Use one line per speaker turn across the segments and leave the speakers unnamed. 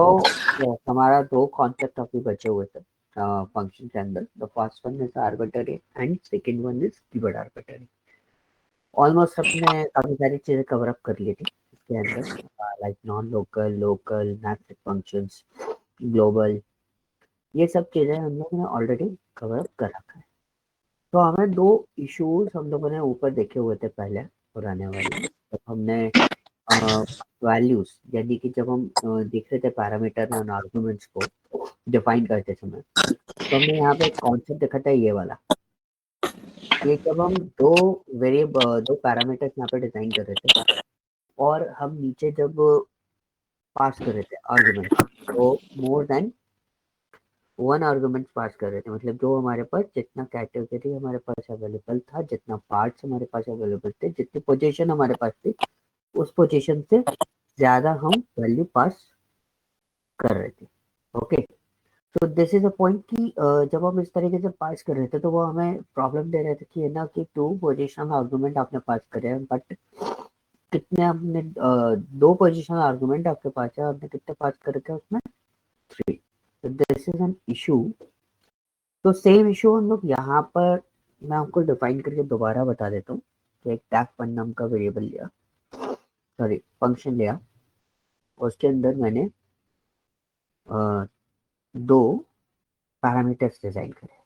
तो हमारा दो कॉन्सेप्ट अभी बचे हुए थे फंक्शन के अंदर. The first one is arbitrary and second one is keyword arbitrary. Almost हमने काफी सारी चीजें कवर अप कर ली थी इसके अंदर, like non local, local, metric functions, global, ये सब चीजें हम लोगों ने ऑलरेडी कवर अप कर रखा है. तो हमें दो इश्यूज हम लोगों ने ऊपर देखे हुए थे पहले पुराने वाले, जब हमने वैल्यूज यानी कि जब हम देख रहे थे पैरामीटर एंड आर्गुमेंट्स को डिफाइन करते समय, तो हमने यहाँ पे एक कॉन्सेप्ट देखा था ये वाला, कि जब हम दो पैरामीटर्स यहाँ पे डिजाइन कर रहे थे और हम नीचे जब पास कर रहे थे आर्गुमेंट, तो मोर देन वन आर्गुमेंट पास कर रहे थे, मतलब जो हमारे पास जितना कैटेगरी हमारे पास अवेलेबल था, जितना पार्ट्स हमारे पास अवेलेबल थे, जितनी पोजीशन हमारे पास थी, उस पोजीशन से ज्यादा हम वैल्यू पास कर रहे थे. ओके, तो दिस इज अ पॉइंट कि जब हम इस तरीके से पास कर रहे थे तो वो हमें प्रॉब्लम दे रहे थे कि है ना कि टू पोजीशन आर्गुमेंट आपने पास करे हैं, बट कितने आपने दो पोजीशन आर्गुमेंट आपके पास है, आपने कितने पास कर रखे हैं उसमें, थ्री. तो दिस इज एन इशू. तो सेम इशू हम लोग यहाँ पर, मैं आपको डिफाइन करके दोबारा बता देता हूँ कि एक टैग वन नाम का वेरिएबल लिया, सॉरी फंक्शन लिया, उसके अंदर मैंने दो पैरामीटर्स डिजाइन करे,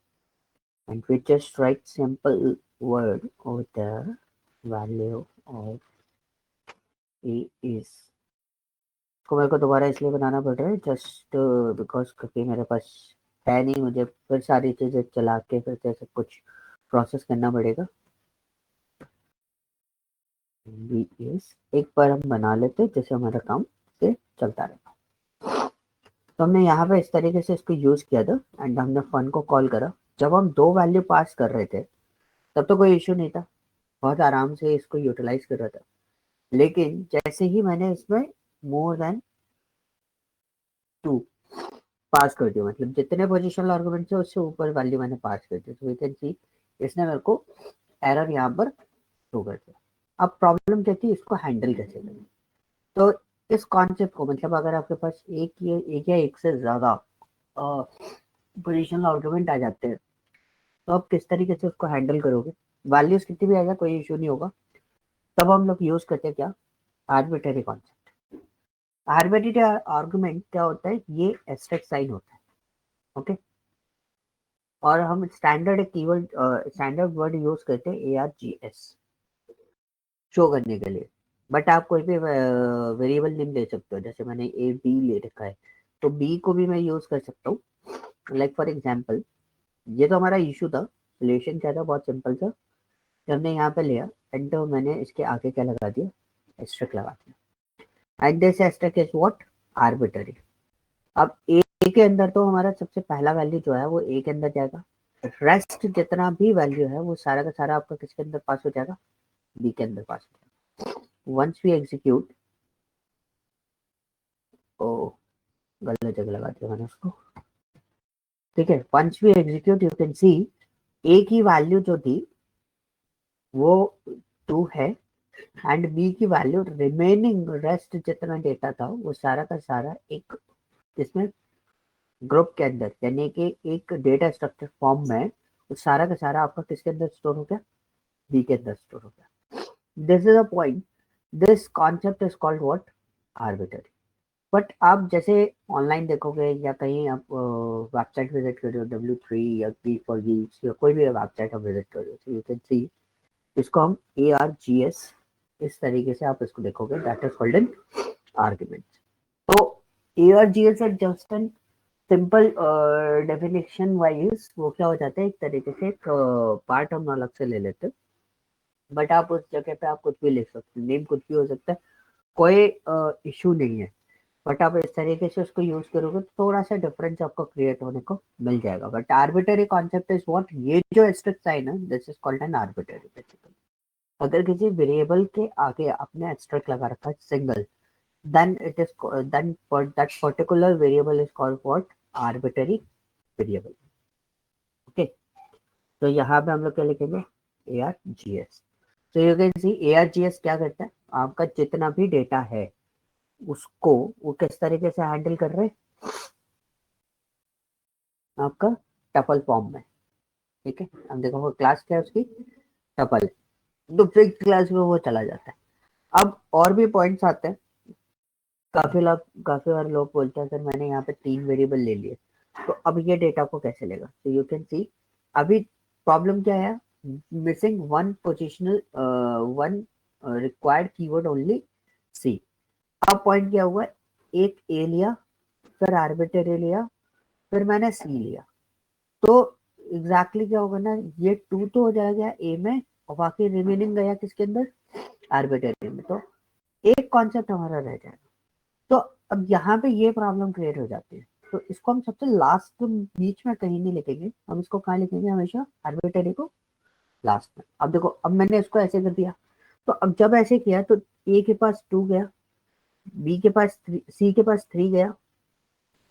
and we just write simple word over there, value of a is. को मेरे को दोबारा इसलिए बनाना पड़ रहा है जस्ट बिकॉज, क्योंकि मेरे पास है नहीं, मुझे फिर सारी चीजें चला के फिर से सब कुछ प्रोसेस करना पड़ेगा. बी इज एक बार हम बना लेते जैसे हमारा काम से चलता रहेगा. तो हमने यहाँ पे इस तरीके से इसको यूज किया था एंड हमने फन को कॉल करा. जब हम दो वैल्यू पास कर रहे थे तब तो कोई इशू नहीं था, बहुत आराम से इसको यूटिलाइज कर रहा था. लेकिन जैसे ही मैंने इसमें मोर देन टू पास कर दिया, मतलब जितने पोजिशनल आर्गुमेंट थे उससे ऊपर वैल्यू मैंने पास कर दी, तो वी कैन सी इसने मेरे को एरर यहाँ पर शो कर दिया. अब प्रॉब्लम क्या थी, इसको हैंडल कैसे करें. तो इस कॉन्सेप्ट को, मतलब अगर आपके पास एक या एक से ज्यादा पोजिशनल आर्गुमेंट आ जाते हैं तो आप किस तरीके से उसको हैंडल करोगे. वैल्यूज कितनी भी आएगा कोई इशू नहीं होगा. तब हम लोग यूज करते हैं क्या, आर्बिट्ररी कॉन्सेप्ट. आर्बिट्ररी आर्गुमेंट क्या होता है, ये एस्टेरिस्क साइन होता है. ओके, और हम standard keyword standard word use करते हैं ARGS शो करने के लिए. बट आप कोई भी वेरिएबल नेम दे सकते हो, जैसे मैंने AB ले रखा है तो B को भी मैं यूज कर सकता हूँ. लाइक फॉर एग्जाम्पल, ये तो हमारा इशू था, सोल्यूशन क्या था, बहुत सिंपल था. हमने यहाँ पे लिया एंड तो मैंने इसके आगे क्या लगा दिया, एस्टेरिस्क लगा दिया. And this asterisk is what, arbitrary. अब ए के अंदर तो हमारा सबसे पहला वैल्यू जो है वो ए के अंदर जाएगा, रेस्ट जितना भी वैल्यू है वो सारा का सारा आपका किसके अंदर पास हो जाएगा, बी के अंदर पास हो जाएगा. वंस वी एग्जीक्यूट, ओ गलत जगह लगा दिया मैंने उसको. ठीक है, once we execute you can see A की वैल्यू जो थी वो 2 है एंड बी की वैल्यू रिमेनिंग रेस्ट जितना डेटा था वो सारा का सारा एक इसमें ग्रुप के अंदर, यानी कि एक डेटा स्ट्रक्चर फॉर्म में वो सारा का सारा आपका किसके अंदर स्टोर हो गया, बी के अंदर स्टोर हो गया. This is a point, this concept is called what, arbitrary. But आप जैसे ऑनलाइन देखोगे या कहीं आप वेबसाइट विजिट कर रहे हो, W3 या G4Geeks या कोई भी वेबसाइट आप विजिट कर रहे हो, यू कैन सी इसको हम ARGS, इस तरीके से आप इसको देखोगे, that is called an argument. तो ARGS at just an simple definition wise वो क्या हो जाता है, एक तरीके से एक पार्ट हम अलग से ले लेते हैं, बट आप उस जगह पे आप कुछ भी लिख सकते हैं, नेम कुछ भी हो सकता है, कोई इशू नहीं है. बट आप इस तरीके से उसको यूज करोगे तो थोड़ा सा डिफरेंस आपको क्रिएट होने को मिल जाएगा. But arbitrary concept is what, ये जो एस्टेरिस्क साइन है this is called N arbitrary basically. अगर किसी वेरिएबल के आगे आपने एस्टेरिस्क लगा रखा है single, then it is then for that particular variable is called what, arbitrary variable. Okay, तो यहाँ पे हम लोग क्या लिखेंगे, ARGS. तो यू कैन सी ARGS क्या करता है, आपका जितना भी डेटा है उसको वो किस तरीके से हैंडल कर रहे हैं आपका टपल फॉर्म में। ठीक है, अब देखो वो क्लास क्या है उसकी, टपल, तो फिक्स क्लास में वो चला जाता है। अब और भी पॉइंट्स आते हैं, काफी बार लोग बोलते हैं सर मैंने यहाँ पे 3 वेरिएबल ले लिए, तो अब ये डेटा को कैसे लेगा। तो यू कैन सी अभी प्रॉब्लम क्या है, missing one positional, one required keyword only C. अब पॉइंट क्या हुआ, एक ए लिया, फिर आर्बिट्ररी लिया, फिर मैंने सी लिया, तो एग्जैक्टली क्या होगा ना, ये 2 तो हो जाएगा ए में, और बाकी रिमेनिंग गया किसके अंदर, आर्बिट्ररी में। तो एक कॉन्सेप्ट हमारा रह जाएगा। तो अब यहाँ पे ये प्रॉब्लम क्रिएट हो जाती है, तो इसको हम सबसे लास्ट बीच में कहीं नहीं लिखेंगे, हम इसको कहाँ लिखेंगे, हमेशा आर्बिट्ररी को लास्ट में। अब देखो, अब मैंने इसको ऐसे कर दिया, तो अब जब ऐसे किया तो ए के पास 2 गया, बी के पास 3, सी के पास 3 गया।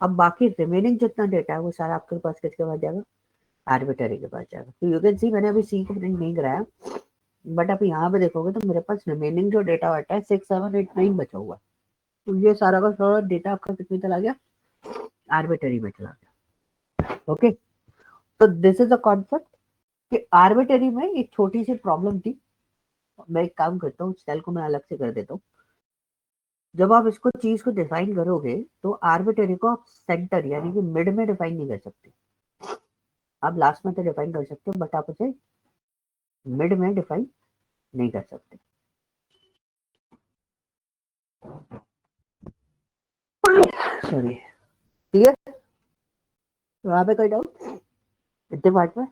अब बाकी रिमेनिंग जितना डेटा है वो सारा आपके पास किसके पास जाएगा, आर्बिट्ररी के पास जाएगा। तो यू कैन सी मैंने अभी सी को प्रिंट नहीं कराया, बट अब यहाँ पे देखोगे तो मेरे पास रिमेनिंग जो डेटा बचा है 6, 7, 8, 9 बचा हुआ है। तो ये सारा का सारा डेटा आपका कितने चला गया, आर्बिट्ररी में चला गया। ओके, तो दिस इज अ कॉन्सेप्ट कि आर्बिट्ररी में एक छोटी सी प्रॉब्लम थी। मैं एक काम करता हूँ, सेल को मैं अलग से कर देता हूँ। जब आप इसको चीज को डिफाइन करोगे तो आर्बिट्ररी को आप सेंटर यानी कि मिड में डिफाइन नहीं कर सकते, आप लास्ट में तो डिफाइन कर सकते हो, बट आप उसे मिड में डिफाइन नहीं कर सकते। सॉरी, क्लियर, वहां पे कोई डाउट इतने पार्ट में।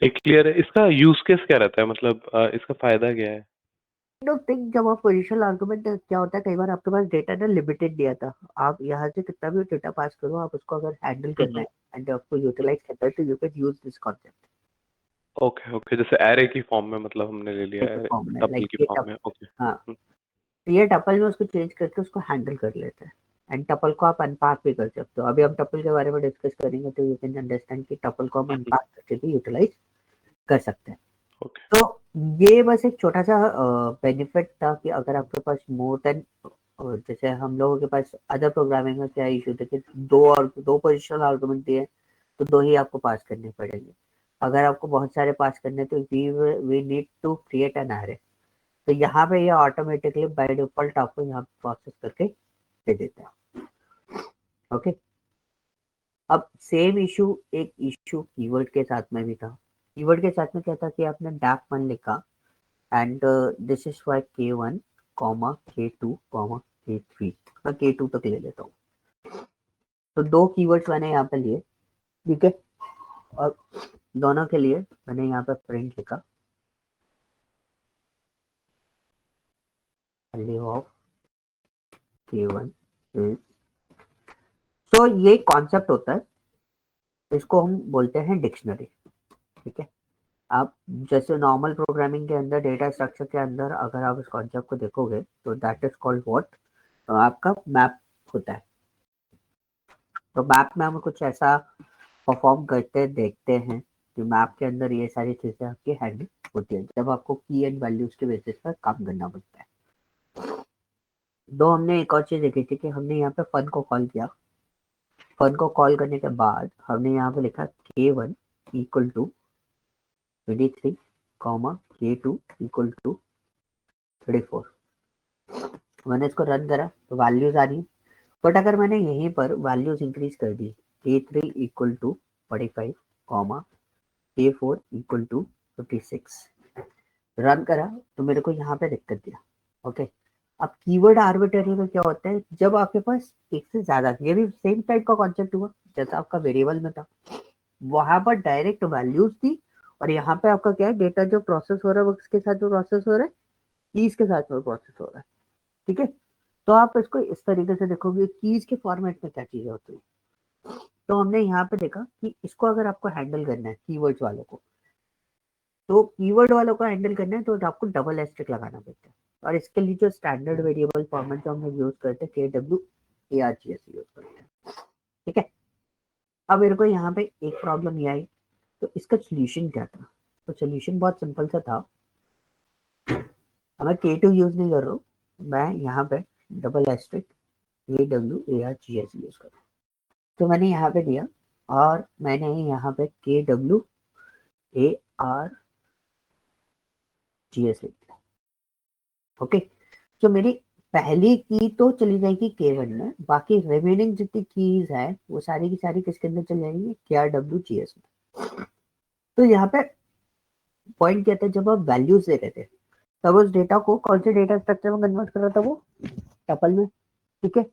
एक क्लियर है। इसका यूज केस क्या रहता है, मतलब इसका फायदा क्या है?
थिंक जब आप पोजिशनल आर्गुमेंट, क्या होता है कई बार आपके पास डेटा ना लिमिटेड दिया था, आप यहाँ से कितना भी डेटा पास करो, आप उसको अगर हैंडल करना है एंड आपको यूटिलाइज करना है तो you can use this concept.
Okay okay, जैसे एरे की फॉर्म में मतलब हमने ले लिया है,
फॉर्म में
टपल
लाइक
की
ये
फॉर्म
टप,
में। ओके।
हाँ, तो ये टपल में उसको चेंज करके उसको हैंडल कर लेते हैं। एंड टपल को आप अनपैक भी कर सकते हो, अभी हम टपल के बारे में डिस्कस करेंगे तो यू कैन अंडरस्टैंड कि टपल को हम अनपैक करके भी यूटिलाइज कर सकते हैं।
ओके।
तो ये बस एक छोटा सा बेनिफिट था कि अगर आपके पास मोर देन, जैसे हम लोगों के पास अदर प्रोग्रामिंग में क्या इशू था कि दो पोजिशनल आर्गुमेंट दिए, तो 2 ही आपको पास करने पड़ेंगे। अगर आपको बहुत सारे पास करने तो we need to create an array. तो यहाँ पे ये ऑटोमेटिकली बाय डिफॉल्ट आपको यहाँ प्रोसेस करके दे देता है। ओके, अब सेम इशू, एक इशू कीवर्ड के साथ में भी था। कीवर्ड के साथ में क्या था कि आपने डैप वन लिखा and this is for K1 comma K2 comma K3, मैं K2 तक ले लेता हूँ। तो 2 कीवर्ड्स मैंने यहाँ पे लिए, ठीक है, और दोनों के लिए मैंने यहाँ पे प्रिंट लिखा वैल्यू ऑफ K1 इज, तो ये कॉन्सेप्ट होता है, इसको हम बोलते हैं डिक्शनरी। ठीक है, आप जैसे नॉर्मल प्रोग्रामिंग के अंदर डेटा स्ट्रक्चर के अंदर अगर आप इस कॉन्सेप्ट को देखोगे तो दैट इज कॉल्ड व्हाट, तो आपका मैप होता है। तो मैप में हम कुछ ऐसा परफॉर्म करते देखते हैं कि मैप के अंदर ये सारी चीजें आपकी हैंडल होती है जब आपको की एंड वैल्यूज के बेसिस पर काम करना पड़ता है। दो हमने एक और चीज देखी थी कि हमने यहाँ पे फन को कॉल किया, फन को कॉल करने के बाद हमने यहाँ पे लिखा K1 equal to 23 comma K2 equal to 34। मैंने इसको रन करा तो वैल्यूज आ रही, बट अगर मैंने यहीं पर वैल्यूज इंक्रीज कर दी, K3 equal to 45 comma K4 equal to 56, run करा तो मेरे को यहाँ पे दिक्कत दिया। ओके, अब कीवर्ड आर्बिट्ररी में क्या होता है, जब आपके पास एक से ज्यादा, ये भी सेम टाइप का कॉन्सेप्ट हुआ जैसा आपका वेरिएबल में था, वहां पर डायरेक्ट वैल्यूज थी, और यहाँ पे आपका क्या है, डेटा जो प्रोसेस हो रहा है वो किसके साथ में प्रोसेस हो रहा है, कीज के साथ में प्रोसेस हो रहा है। ठीक है, तो आप इसको इस तरीके से देखोगे कीज के फॉर्मेट में क्या चीजें होती है। तो हमने यहाँ पे देखा कि इसको अगर आपको हैंडल करना है कीवर्ड्स वालों को, तो कीवर्ड वालों को हैंडल करना है तो आपको डबल एस्टेरिक लगाना पड़ता है, और इसके लिए जो स्टैंडर्ड वेरिएबल फॉर्मेट जो हम लोग यूज करते हैं KWARGS यूज करते हैं। ठीक है, अब मेरे को यहाँ पे एक प्रॉब्लम ये आई, तो इसका सोल्यूशन क्या था, तो सोल्यूशन बहुत सिंपल सा था। अब मैं K2 यूज नहीं कर रहा हूँ, मैं यहाँ पे डबल एस्ट्रिक KWARGS यूज कर रहा हूँ। तो मैंने यहाँ पे दिया और मैंने यहाँ पे KWARGS लिख दिया। ओके, तो मेरी पहली की तो चली जाएगी K1 में, बाकी रिमेनिंग जितनी कीज है वो सारी की सारी किसके अंदर चली जाएंगी, KRWGS में। तो यहाँ पे पॉइंट क्या था, जब आप वैल्यूज दे रहे थे तब उस डेटा को कौन से डेटा स्ट्रक्चर में कन्वर्ट कर रहा था, वो टपल में। ठीक है,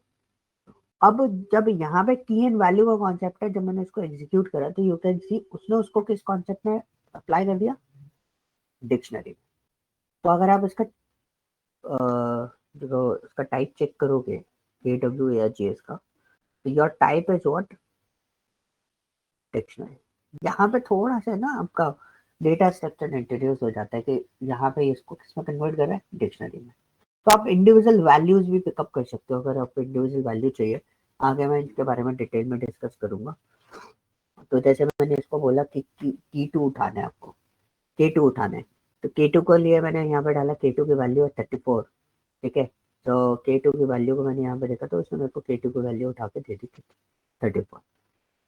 अब जब यहाँ पे की एंड वैल्यू का कॉन्सेप्ट है, जब मैंने इसको एग्जीक्यूट करा तो यू कैन सी उसने उसको किस कॉन्सेप्ट में अप्लाई कर दिया, डिक्शनरी। तो अगर आप इसका जो इसका टाइप चेक करोगे KWARGS का, तो your type is what, dictionary. यहाँ पे थोड़ा सा ना आपका डेटा स्ट्रक्चर इंट्रोड्यूस हो जाता है कि यहाँ पे इसको किसमें कन्वर्ट कर रहा है, डिक्शनरी में। तो आप इंडिविजुअल वैल्यूज भी पिकअप कर सकते हो, अगर आपको इंडिविजुअल वैल्यू चाहिए। आगे मैं इसके बारे में डिटेल में डिस्कस करूंगा। तो जैसे मैंने इसको बोला कि K2 उठाना है आपको, K2 उठाना है, तो K2 को लिए मैंने यहाँ पे डाला K2 की वैल्यू है 34। ठीक है, तो K2 की वैल्यू को मैंने यहाँ पे देखा तो उसने मेरे को K2 की वैल्यू उठा के दे दी 34।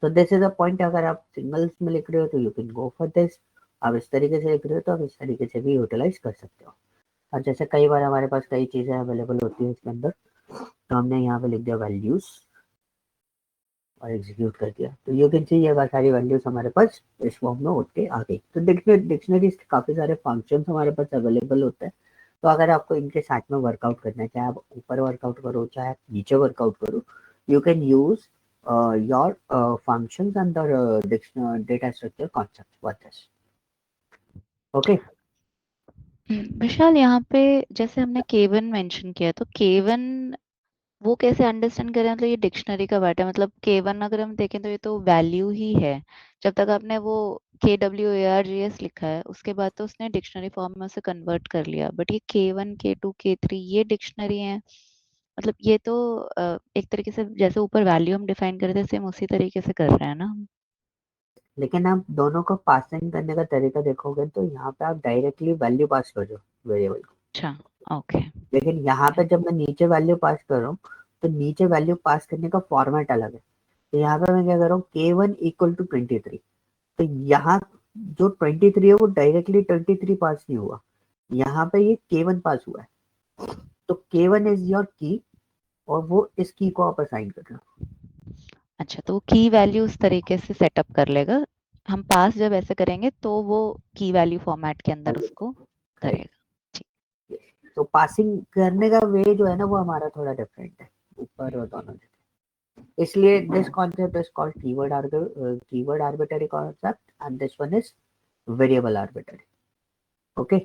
तो दिस इज अ पॉइंट, अगर आप सिंगल्स में लिख रहे हो तो you can go for this. आप इस तरीके से लिख रहे हो तो आप इस तरीके से भी यूटिलाइज कर सकते हो। और जैसे कई बार हमारे पास कई चीज़ें अवेलेबल होती है इसके अंदर, तो हमने यहाँ पे लिख दिया वैल्यूज और एग्जीक्यूट कर दिया, तो यू कैन सी ये सारी वैल्यूज हमारे पास इस फॉर्म में उठ के आ गई। तो डिक्शनरीज के काफ़ी सारे फंक्शंस हमारे पास अवेलेबल होते हैं। तो अगर आपको इनके साथ में वर्कआउट करना है, चाहे आप ऊपर वर्कआउट करो चाहे आप नीचे वर्कआउट करो, you can use your functions and the data structure concept for this. Okay.
विशाल, यहाँ पे जैसे हमने K1 मेंशन किया, तो K1 वो कैसे अंडरस्टैंड करें, मतलब ये डिक्शनरी का पार्ट है, मतलब K1 अगर हम देखें तो ये तो वैल्यू ही है। जब तक आपने वो KWARGS लिखा है उसके बाद तो उसने डिक्शनरी फॉर्म में उसे कन्वर्ट कर लिया, बट ये K1 K2 K3 ये डिक्शनरी है। मतलब ये तो एक तरीके से जैसे ऊपर वैल्यू हम डिफाइन कर रहे थे सेम उसी तरीके से कर रहे हैं ना हम।
लेकिन आप दोनों को पासिंग करने का तरीका देखोगे तो यहाँ पे आप डायरेक्टली वैल्यू पास कर रहे हो वेरिएबल को।
अच्छा, ओके।
लेकिन यहाँ पे जब मैं नीचे वैल्यू पास कर रहा हूँ तो नीचे वैल्यू पास करने का फॉर्मेट अलग है। तो यहाँ पे मैं क्या कर रहा हूँ, K1 इक्वल टू 23। तो यहाँ जो 23 है वो डायरेक्टली 23 पास नहीं हुआ, यहाँ पे ये K1 पास हुआ है। तो K1 इज योर की और वो इस की को आप असाइन कर रहे हो।
अच्छा, तो वो की वैल्यू उस तरीके से सेटअप कर लेगा। हम पास जब ऐसे करेंगे तो वो की वैल्यू फॉर्मेट के अंदर उसको
करेक्ट।
करेगा।
तो पासिंग करने का वे जो है ना वो हमारा थोड़ा डिफरेंट है ऊपर और दोनों जगह। इसलिए this concept is called keyword arbitrary concept and this one is variable arbitrary. Okay,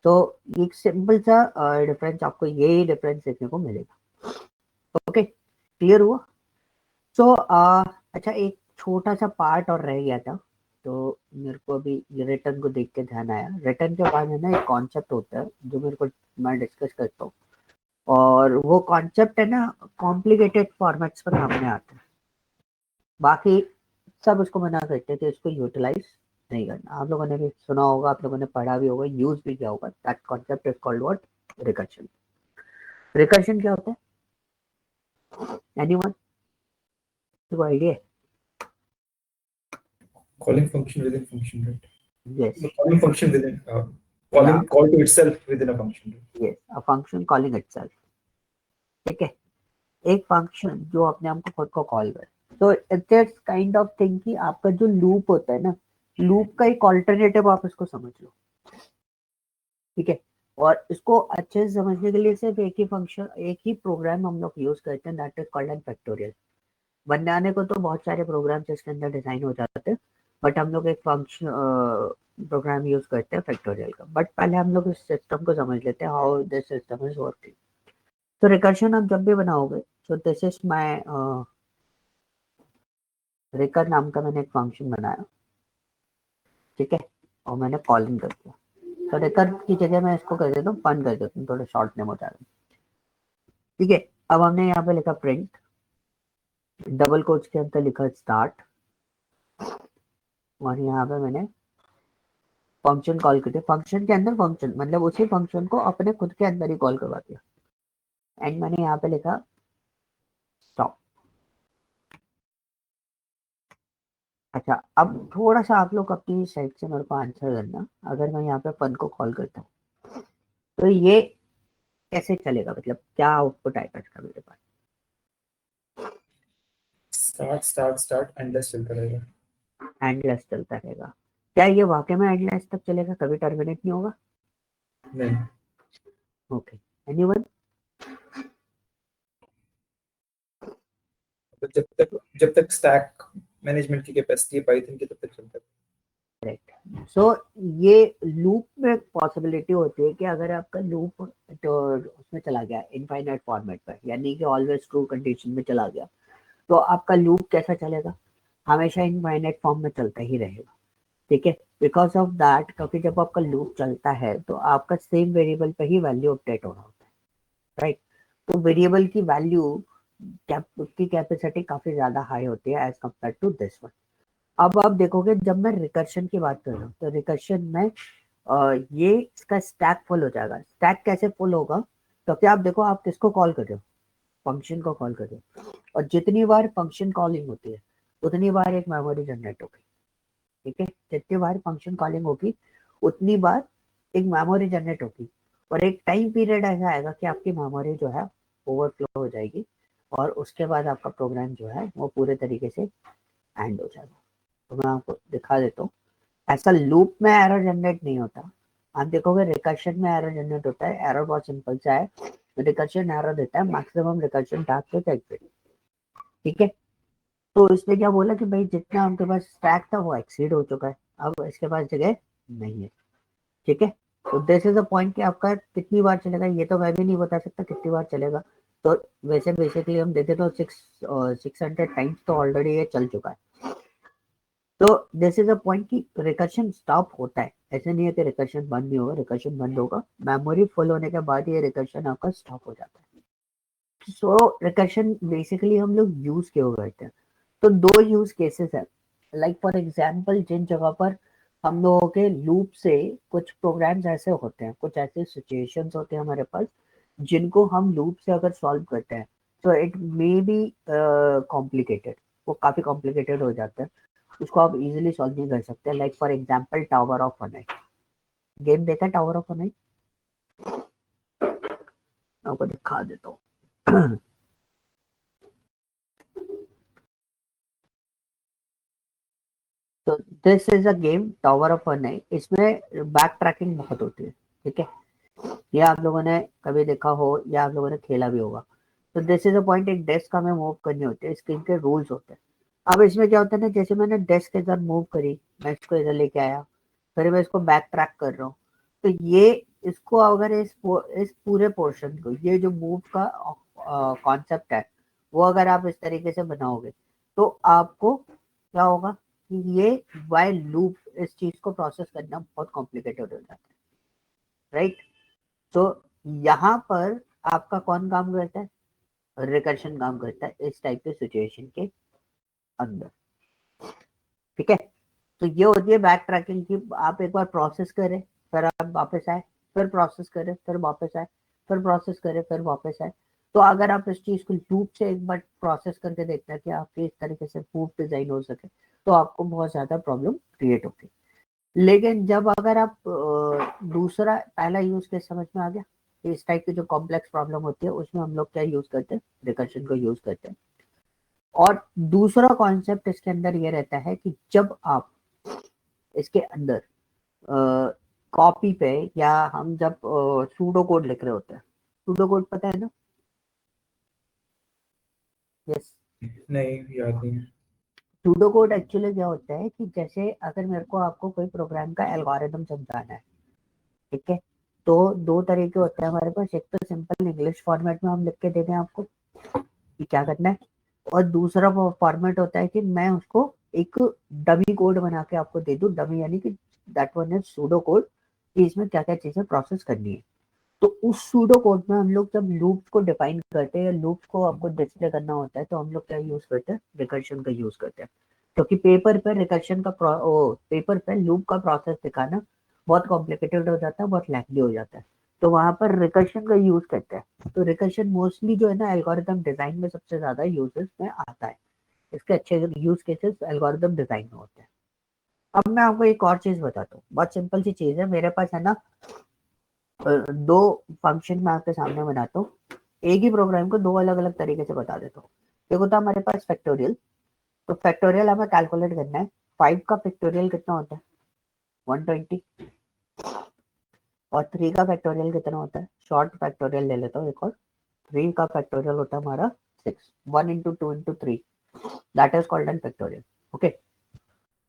तो एक सिंपल सा डिफरेंस आपको यही डिफरेंस देखने को मिलेगा। ओके, क्लियर हुआ। सो अच्छा, एक छोटा सा पार्ट और रह गया था, तो मेरे को अभी रिटर्न को देख के ध्यान आया। रिटर्न के बाद है ना एक कॉन्सेप्ट होता है जो मेरे को मैं डिस्कस करता हूँ, और वो कॉन्सेप्ट है ना कॉम्प्लिकेटेड फॉर्मेट्स पर काम में आता है। बाकी सब उसको मना करते थे, इसको यूटिलाइज नहीं करना। आप लोगों ने भी सुना होगा, आप लोगों ने पढ़ा भी होगा, यूज भी किया होगा। That concept is called what, recursion. Recursion क्या होता है, एनीवन कोई idea?
Calling function within function, right?
Yes,
So calling function within call to itself within a function. Right?
Yes, a function calling itself. ठीक है, एक function जो अपने आप को खुद को कॉल करे। तो इट्स काइंड ऑफ थिंग कि आपका जो लूप होता है ना, लूप का एक ऑल्टरनेटिव आप इसको समझ लो। ठीक है, और इसको अच्छे से समझने के लिए सिर्फ एक ही फंक्शन, एक ही प्रोग्राम हम लोग यूज करते हैं, that is called N factorial. बनाने को तो बहुत सारे प्रोग्राम इसके अंदर डिजाइन हो जाते हैं, बट हम लोग एक फंक्शन प्रोग्राम यूज करते हैं फैक्टोरियल का। बट पहले हम लोग इस सिस्टम को समझ लेते हैं, how this system is working. तो रिकर्शन आप जब भी बनाओगे, सो दिस इज माय रिकर नाम का मैंने एक फंक्शन बनाया। ठीक है, और मैंने कॉलिंग कर दिया। तो रिकर की जगह मैं इसको कर देता हूँ फन कर देता हूँ, थोड़ा शॉर्ट नेम हो जाएगा। ठीक है, अब हमने यहाँ पे लिखा प्रिंट, डबल कोट्स के अंदर लिखा स्टार्ट, और यहाँ पे मैंने फंक्शन कॉल करते, फंक्शन के अंदर फंक्शन मतलब उसी फंक्शन को अपने खुद के अंदर ही कॉल करवा दिया एंड मैंने यहाँ पे लिखा स्टॉप। अच्छा अब थोड़ा सा आप लोग अपनी साइड से मेरे को आंसर करना, अगर मैं यहाँ पे फन को कॉल करता हूँ तो ये कैसे चलेगा, मतलब क्या आउटपुट आएगा इसका मेरे पास?
स्टार्ट एंडलेस चलता रहेगा।
एंडलेस चलता रहेगा। क्या ये वाकई में एंडलेस तक चलेगा, कभी टर्मिनेट नहीं होगा?
नहीं,
ओके, एनीवन?
तो जब तक स्टैक मैनेजमेंट की कैपेसिटी है पाइथन की तब तक चलता है।
करेक्ट। सो ये लूप में पॉसिबिलिटी होती है कि अगर आपका लूप तो उसमें चला गया इनफाइनाइट फॉर्मेट पर, यानी कि ऑलवेज ट्रू कंडीशन में चला गया, तो आपका लूप कैसा चलेगा? हमेशा इनफाइनाइट फॉर्म में चलता ही रहेगा, ठीक है। बिकॉज ऑफ दैट, क्योंकि जब आपका लूप चलता है तो आपका सेम वेरिएबल पे ही वैल्यू अपडेट हो रहा होता है, राइट। तो वेरिएबल की वैल्यू की कैपेसिटी काफी ज्यादा हाई होती है as compare to this one. अब आप देखोगे जब मैं रिकर्शन की बात कर रहा हूँ तो रिकर्शन में ये इसका स्टैक फुल हो जाएगा। स्टैक कैसे फुल होगा? क्योंकि आप देखो आप किसको कॉल कर रहे हो, फंक्शन को कॉल कर रहे हो, और जितनी बार फंक्शन कॉलिंग होती है उतनी बार एक मेमोरी जनरेट होगी, ठीक है। जितनी बार फंक्शन कॉलिंग होगी उतनी बार एक मेमोरी जनरेट होगी, और एक टाइम पीरियड ऐसा आएगा कि आपकी मेमोरी जो है ओवरफ्लो हो जाएगी और उसके बाद आपका प्रोग्राम जो है वो पूरे तरीके से एंड हो जाएगा। तो मैं आपको दिखा देता हूँ। ऐसा लूप में एरर जनरेट नहीं होता, आप देखोगे रिकर्शन में एरर जनरेट होता है। एरर बहुत सिंपल सा है, रिकर्शन एरर देता है मैक्सिमम रिकर्शन टास्क के एग्जिट, ठीक है। तो इसने क्या बोला कि भाई जितना उनके पास स्टैक था वो एक्सीड हो चुका है, अब इसके पास जगह नहीं है, ठीक है। तो दिस इज अ पॉइंट कि आपका कितनी बार चलेगा ये तो मैं भी नहीं बता सकता कितनी बार चलेगा। तो वैसे बेसिकली हम देते तो 600 टाइम्स तो ऑलरेडी ये चल चुका है। तो दिस इज अ पॉइंट कि रिकर्शन स्टॉप होता है, ऐसे नहीं है कि रिकर्शन बंद नहीं होगा, रिकर्शन बंद होगा, मेमोरी फुल होने के बाद ये रिकर्शन आपका स्टॉप हो जाता है। सो रिकर्शन बेसिकली हम लोग यूज क्यों करते हैं? तो दो यूज केसेस है, लाइक फॉर एग्जांपल जिन जगह पर हम लोगों के लूप से कुछ प्रोग्राम्स ऐसे होते हैं, कुछ ऐसे सिचुएशंस होते हैं हमारे पास जिनको हम लूप से अगर सॉल्व करते हैं तो इट मे बी कॉम्प्लिकेटेड, वो काफी कॉम्प्लिकेटेड हो जाता है, उसको आप इजीली सॉल्व नहीं कर सकते। Like for example tower of Hanoi, game देखा टावर ऑफ अनाइट? आपको दिखा देता हूँ। तो this is a game tower of Hanoi, इसमें बैक ट्रैकिंग बहुत होती है, ठीक है। ये आप लोगों ने कभी देखा हो या आप लोगों ने खेला भी होगा। तो दिस इज अ पॉइंट, एक डेस्क हमें मूव करनी होती है, इसके इनके रूल्स होते हैं। अब इसमें क्या होता है ना, जैसे मैंने डेस्क इधर मूव करी, मैं इसको इधर लेके आया, फिर मैं इसको बैक ट्रैक कर रहा हूँ, तो ये इसको अगर इस पूरे पोर्शन को, ये जो मूव का कॉन्सेप्ट है वो अगर आप इस तरीके से बनाओगे तो आपको क्या होगा कि ये वाइल लूप इस चीज को प्रोसेस करना बहुत कॉम्प्लिकेटेड हो जाता है, राइट। तो यहाँ पर आपका कौन काम करता है? रिकर्शन काम करता है इस टाइप के सिचुएशन के अंदर, ठीक है। तो ये होती है बैक ट्रैकिंग की, आप एक बार प्रोसेस करें फिर आप वापस आए, फिर प्रोसेस करें फिर वापस आए, फिर प्रोसेस करें फिर वापस आए। तो अगर आप इस चीज को लूप से एक बार प्रोसेस करके देखते हैं कि आपके इस तरीके से मूव डिजाइन हो सके तो आपको बहुत ज्यादा प्रॉब्लम क्रिएट होगी। लेकिन जब अगर आप दूसरा पहला यूज केस समझ में आ गया, इस टाइप की जो कॉम्प्लेक्स प्रॉब्लम होती है उसमें हम लोग क्या यूज करते हैं? रिकर्शन को यूज करते हैं। और दूसरा कॉन्सेप्ट इसके अंदर ये रहता है कि जब आप इसके अंदर कॉपी पे या हम जब सूडो कोड लिख रहे होते हैं, सूडो कोड पता है ना? यस।
नहीं, याद नहीं है।
सूडो कोड एक्चुअली क्या होता है कि जैसे अगर मेरे को आपको कोई प्रोग्राम का एल्गोरिथम समझाना है, ठीक है, तो दो तरीके होते हैं हमारे पास, एक तो सिंपल इंग्लिश फॉर्मेट में हम लिख के दे दें आपको कि क्या करना है, और दूसरा वो फॉर्मेट होता है कि मैं उसको एक डमी कोड बना के आपको दे दूं, डमी यानी कि that one is pseudo code, कि इसमें क्या क्या चीजें प्रोसेस करनी है। तो उस सूडो कोड में हम लोग जब लूप्स को डिफाइन करते हैं या लूप्स को आपको डिस्प्ले करना होता है तो हम लोग क्या यूज करते हैं? रिकर्शन का यूज करते हैं। क्योंकि पेपर पे रिकर्शन का पेपर पे लूप का प्रोसेस दिखाना बहुत कॉम्प्लिकेटेड हो जाता है, बहुत लैंग्दी हो जाता है, तो वहां पर रिकर्शन का यूज करते हैं। तो रिकर्शन मोस्टली जो है ना एल्गोरिथम डिजाइन में सबसे ज्यादा यूजेस में आता है। इसके अच्छे यूज केसेस एल्गोरिथम डिजाइन में होते हैं। अब मैं आपको एक और चीज बताता हूँ, बहुत सिंपल सी चीज है। मेरे पास है ना दो फंक्शन मैं आपके सामने बनाता हूँ, एक ही प्रोग्राम को दो अलग अलग तरीके से बता देता हूँ। एक होता है हमारे पास फैक्टोरियल, तो फैक्टोरियल हमें कैलकुलेट करना है। 5 का फैक्टोरियल कितना होता है? 120। और 3 का फैक्टोरियल कितना होता है? शॉर्ट फैक्टोरियल ले लेता हूँ एक और। 3 का फैक्टोरियल होता है हमारा 6। 1 into 2 into 3, that is called N factorial. Okay,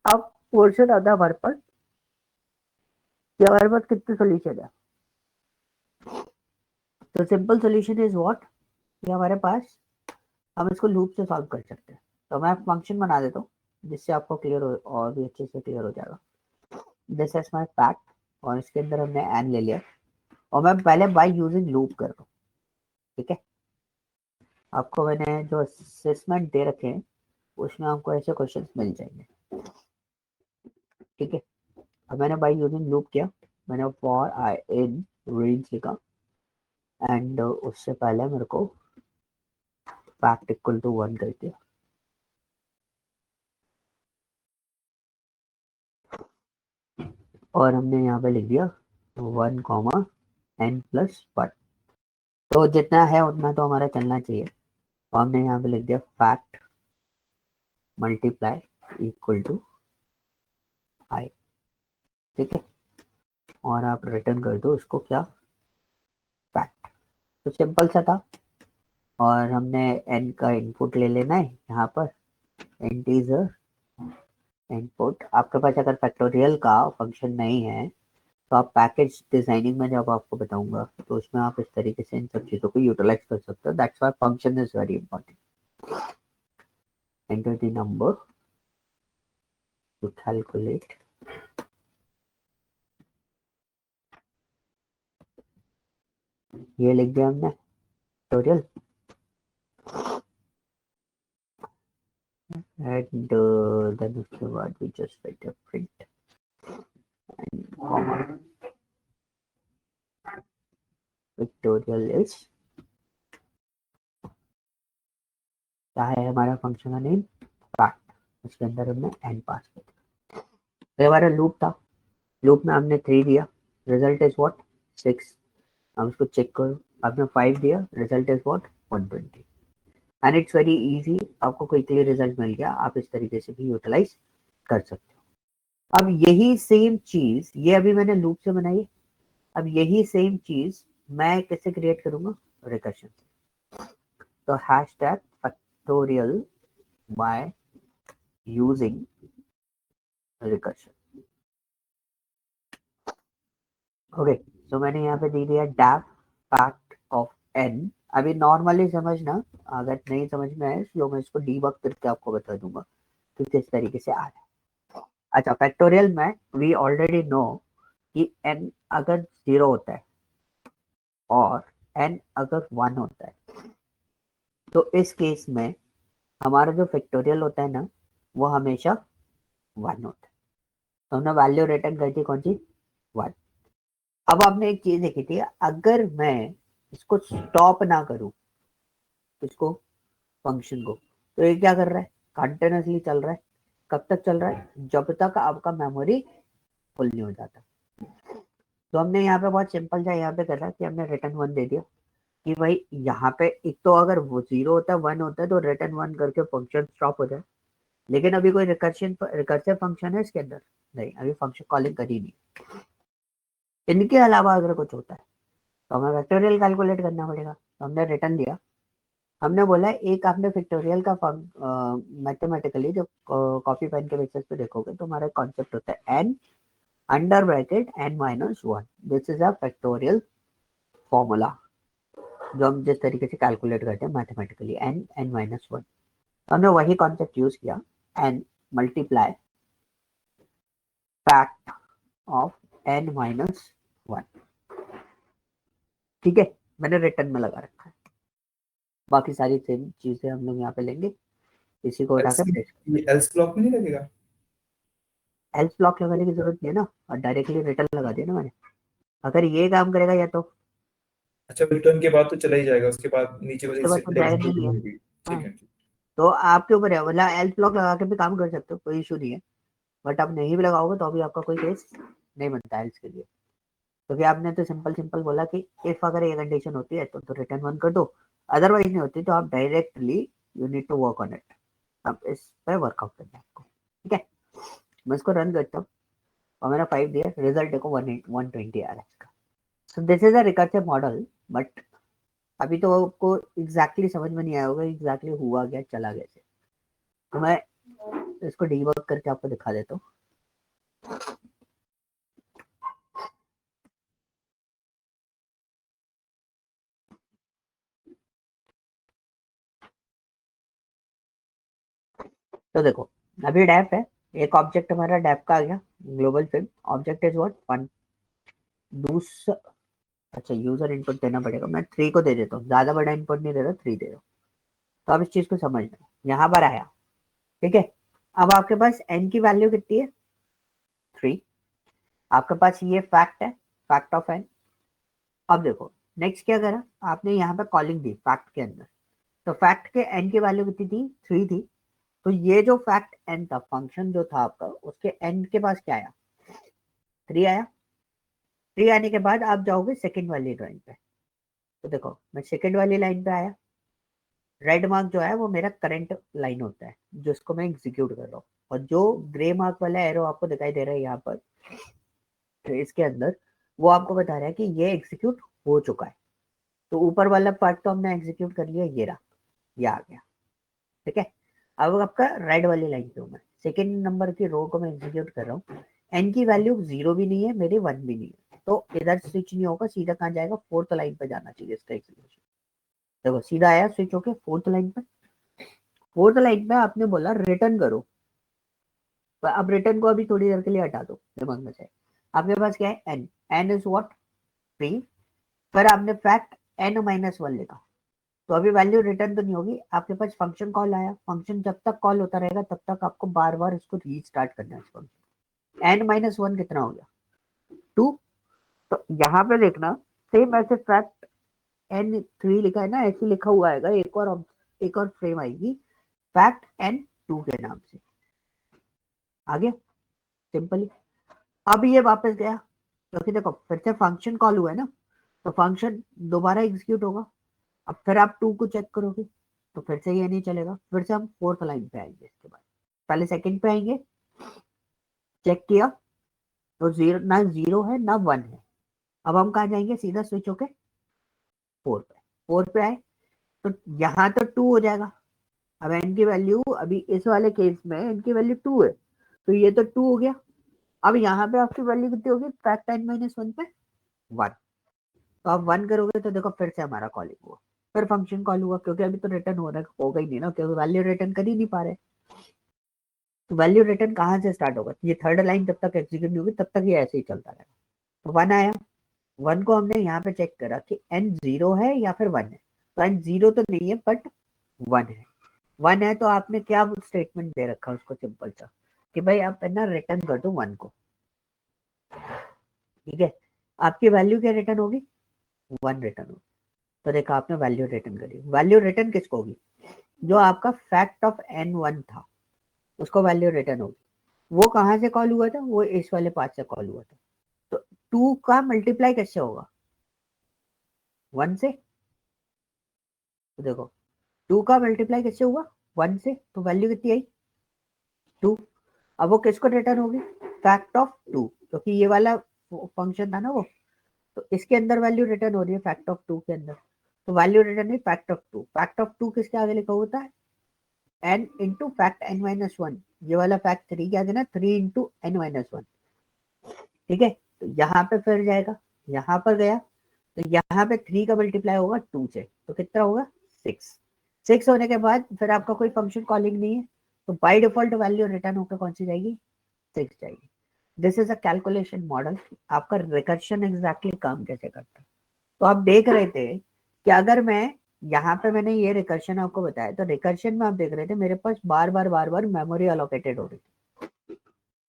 अब क्वेश्चन आता है हमारे पास कि हमारे पास कितने सोल्यूशन है। तो सिंपल सोल्यूशन इज व्हाट, कि हमारे पास हम इसको लूप से सॉल्व कर सकते हैं। तो मैं फंक्शन बना देता हूँ जिससे आपको क्लियर हो और भी अच्छे से क्लियर हो जाएगा। दिस इज माय फैक्ट, और इसके अंदर हमने एन ले लिया, और मैं पहले बाय यूजिंग लूप कर रहा हूँ। ठीक है, आपको मैंने जो असेसमेंट दे रखे हैं उसमें आपको ऐसे क्वेश्चंस मिल जाएंगे। ठीक है, अब मैंने बाय यूजिंग लूप किया, मैंने फॉर आई इन रेंज लिखा, एंड उससे पहले मेरे को फैक्ट इक्वल टू 1 कर दिया। और हमने यहाँ पे लिख दिया 1 कॉमा n+1। तो जितना है उतना तो हमारा चलना चाहिए। तो हमने यहाँ पे लिख दिया फैक्ट मल्टीप्लाई इक्वल टू आई। ठीक है, और आप रिटर्न कर दो उसको क्या, फैक्ट। तो सिंपल सा था। और हमने n का इनपुट ले लेना है यहाँ पर, इंटीजर इनपुट। आपके पास अगर फैक्टोरियल का फंक्शन नहीं है तो आप पैकेज डिजाइनिंग में जब आपको बताऊंगा तो उसमें आप इस तरीके से इन सब चीजों को यूटिलाइज कर सकते हो। That's why function is very important. Enter the number to calculate. ये लिख दिया हमने फैक्टोरियल, एंड देन उसके बाद we just write a print and comma factorial is, क्या है हमारा फंक्शन का नेम, फैक्ट। उसके अंदर हमने n पास कर दिया। ये हमारा लूप था, लूप में हमने 3 दिया, रिजल्ट इज व्हाट 6। हम इसको चेक करो, आपने 5 दिया, result is what 120। And it's very easy, आपको क्विकली रिजल्ट मिल गया। आप इस तरीके से भी यूटिलाइज कर सकते हो। अब यही सेम चीज, ये अभी मैंने लूप से बनाई, अब यही सेम चीज मैं कैसे क्रिएट करूंगा, रिकर्शन से। तो hashtag factorial by using recursion. Okay, तो मैंने यहाँ पे दे दिया डेफ फैक्ट ऑफ एन। अभी नॉर्मली समझना, अगर नहीं समझ में आए तो मैं इसको डीबग करके आपको बता दूंगा कि किस तरीके से आ रहा है। अच्छा, फैक्टोरियल में वी ऑलरेडी नो कि n अगर 0 होता है और n अगर 1 होता है, तो इस केस में हमारा जो फैक्टोरियल होता है ना वो हमेशा 1 होता है। तो हमने वैल्यू रिटर्न कर दी कौन सी, 1। अब आपने एक चीज देखी थी, अगर मैं इसको स्टॉप ना करूं, इसको फंक्शन को, तो ये क्या कर रहा है, कंटिन्यूसली चल रहा है। कब तक चल रहा है, जब तक आपका मेमोरी फुल नहीं हो जाता। तो हमने यहाँ पे बहुत सिंपल सा यहाँ पे करा कि हमने रिटर्न 1 दे दिया कि भाई यहाँ पे एक तो अगर वो 0 होता है 1 होता है तो रिटर्न 1 करके फंक्शन स्टॉप हो जाए। लेकिन अभी कोई रिकर्सिव फंक्शन है इसके अंदर नहीं, अभी फंक्शन कॉलिंग करी नहीं। इनके अलावा अगर कुछ होता है तो हमें वेक्टोरियल कैलकुलेट करना पड़ेगा। तो हमने रिटर्न दिया, हमने बोला एक आपने फैक्टोरियल का मैथमेटिकली जो कॉपी पेन के बेसिस पे देखोगे तो हमारा कॉन्सेप्ट होता है n under bracket n-1। This is a factorial formula जो हम जिस तरीके से कैलकुलेट करते हैं मैथमेटिकली, n-1। हमने वही कॉन्सेप्ट यूज किया, n multiply fact of n-1। ठीक है, मैंने रिटर्न में लगा रखा है। बाकी सारी सेम चीजें हम लोग यहाँ पे लेंगे, इसी को उठा कर
एल्स ब्लॉक में नहीं लगेगा?
एल्स ब्लॉक लगाने की जरूरत नहीं है ना, और डायरेक्टली रिटर्न लगा दिया ना मैंने। अगर ये काम करेगा या तो
अच्छा, रिटर्न के बाद तो चला ही जाएगा, उसके बाद नीचे
उसके बाद तो
बस
जाएगा नहीं है।
होगी। ठीक
हाँ,
है, ठीक।
तो आपके ऊपर है, मतलब एल्स ब्लॉक लगा के भी काम कर सकते हो, कोई इशू नहीं है। बट आप नहीं भी लगाओगे तो अभी आपका कोई केस नहीं बनता एल्स के लिए, क्योंकि आपने तो सिंपल सिंपल बोला कि इफ अगर ये कंडीशन होती है तो रिटर्न वन कर दो, अदरवाइज नहीं होती तो आप directly you need to work on it. अब इस पर वर्कआउट करना है आपको, ठीक है। मैं इसको रन करता हूँ और मैंने 5 दिया, रिजल्ट देखो 120 आ रहा है इसका। सो this is a recursive model, but अभी तो आपको एग्जैक्टली समझ में नहीं आया होगा एग्जैक्टली हुआ क्या, चला कैसे। तो मैं इसको डीबग करके आपको दिखा देता हूँ। तो देखो अभी डैप है, एक ऑब्जेक्ट हमारा डैप का आ गया, global film object is what fun. दूसरा, अच्छा यूजर इनपुट देना पड़ेगा, मैं 3 को दे देता हूँ, ज्यादा बड़ा इनपुट नहीं दे रहा, 3 दे रहा हूँ। तो अब इस चीज को समझना, यहाँ पर आया, ठीक है। अब आपके पास n की वैल्यू कितनी है, 3। आपके पास ये फैक्ट है, फैक्ट ऑफ n। अब देखो नेक्स्ट क्या करा आपने, यहाँ पे कॉलिंग दी फैक्ट के अंदर, तो फैक्ट के n की वैल्यू कितनी थी, 3 थी। तो ये जो फैक्ट n था, फंक्शन जो था आपका, उसके n के पास क्या आया, 3 आया। 3 आने के बाद आप जाओगे सेकंड वाली ड्राइंग पे, तो देखो मैं सेकंड वाली लाइन पे आया, रेड मार्क जो है वो मेरा करंट लाइन होता है जिसको मैं एग्जीक्यूट कर रहा हूँ, और जो ग्रे मार्क वाला एरो आपको दिखाई दे रहा है यहाँ पर ट्रेस के अंदर, वो आपको बता रहा है कि ये एग्जीक्यूट हो चुका है। तो ऊपर वाला पार्ट तो हमने एग्जीक्यूट कर लिया, ये रहा, ये आ गया, ठीक है। अब आपका रेड वाली लाइन पे हूँ मैं, सेकेंड नंबर की रो को मैं एग्जीक्यूट कर रहा हूँ, एन की वैल्यू 0 भी नहीं है मेरी, 1 भी नहीं है, तो इधर स्विच नहीं होगा, सीधा कहाँ जाएगा, फोर्थ लाइन पे जाना चाहिए इसका एग्जीक्यूशन। देखो सीधा आया स्विच होके फोर्थ लाइन पे। फोर्थ लाइन पे आपने बोला रिटर्न करो, तो अब रिटर्न को अभी थोड़ी देर के लिए हटा दो दिमाग में से। आपके पास क्या है, एन, एन इज व्हाट, 3। फिर आपने फैक्ट n-1 लिखा, तो अभी वैल्यू रिटर्न तो नहीं होगी, आपके पास फंक्शन कॉल आया, फंक्शन जब तक कॉल होता रहेगा तब तक आपको बार बार इसको रीस्टार्ट करना है। फंक्शन n-1 कितना हो गया, 2। तो यहाँ पे देखना सेम ऐसे फैक्ट n3 लिखा है ना, ऐसे लिखा हुआ आएगा, एक और फ्रेम आएगी फैक्ट n2 के नाम से, आ गया सिंपली। अब ये वापस गया, क्योंकि देखो फिर से फंक्शन कॉल हुआ है ना, तो फंक्शन दोबारा एग्जीक्यूट होगा। अब फिर आप 2 को चेक करोगे तो फिर से ये नहीं चलेगा, फिर से हम फोर्थ लाइन पे आएंगे, इसके बाद पहले सेकंड पे आएंगे, चेक किया तो जीरो ना, 0 है ना 1 है। अब हम कहाँ जाएंगे, सीधा स्विच होके 4 पे, 4 पे आए तो यहाँ तो 2 हो जाएगा। अब n की वैल्यू अभी इस वाले केस में n की वैल्यू 2 है, तो ये तो 2 हो गया। अब यहाँ पे आपकी वैल्यू कितनी होगी, फैक्ट n-1 पे 1। तो आप 1 करोगे तो देखो फिर से हमारा कॉलिंग हुआ, फिर फंक्शन कॉल हुआ, क्योंकि अभी तो रिटर्न होगा ही नहीं ना, क्योंकि वैल्यू रिटर्न कर ही नहीं पा रहे। तो वैल्यू रिटर्न कहाँ से स्टार्ट होगा, ये थर्ड लाइन जब तक एग्जीक्यूट नहीं होगी तब तक ये ऐसे ही चलता रहेगा। तो 1 आया, 1 को हमने यहाँ पे चेक करा कि n 0 है या फिर 1 है, तो n 0 तो नहीं है बट 1 है। 1 है तो आपने क्या स्टेटमेंट दे रखा है उसको, सिंपल सा कि भाई आप ना रिटर्न कर दो 1 को, ठीक है। आपकी वैल्यू क्या रिटर्न होगी, 1 रिटर्न होगी। तो देखा आपने वैल्यू रिटर्न करी, वैल्यू रिटर्न किसको होगी, जो आपका फैक्ट ऑफ n1 था उसको वैल्यू रिटर्न होगी। वो कहाँ से कॉल हुआ था, वो इस वाले पार्ट से कॉल हुआ था। तो 2 का मल्टीप्लाई कैसे होगा, 1 से। तो देखो 2 का मल्टीप्लाई कैसे हुआ, 1 से, तो वैल्यू कितनी आई, 2। अब वो किसको रिटर्न होगी, फैक्ट ऑफ 2, क्योंकि ये वाला फंक्शन था ना वो, तो इसके अंदर वैल्यू रिटर्न हो रही है फैक्ट ऑफ 2 के अंदर, तो वैल्यू रिटर्न है फैक्ट ऑफ 2। फैक्ट ऑफ 2 किसके आगे लिखा होता है, n इंटू फैक्ट n-1। ये वाला फैक्ट 3 क्या देना, 3 इंटू n-1, ठीक है। तो यहाँ पे फिर जाएगा, यहाँ पर गया तो यहाँ पे 3 का मल्टीप्लाई होगा 2 से, तो कितना होगा 6। 6 होने के बाद फिर आपका कोई फंक्शन कॉलिंग नहीं है, तो बाय डिफॉल्ट वैल्यू रिटर्न होकर कौन सी जाएगी, 6 जाएगी। This is a calculation model, आपका रिकर्शन एग्जैक्टली काम कैसे करता है। तो आप देख रहे थे कि अगर मैं यहाँ पे मैंने ये रिकर्शन आपको बताया, तो रिकर्शन में आप देख रहे थे मेरे पास बार बार मेमोरी अलोकेटेड हो रही थी,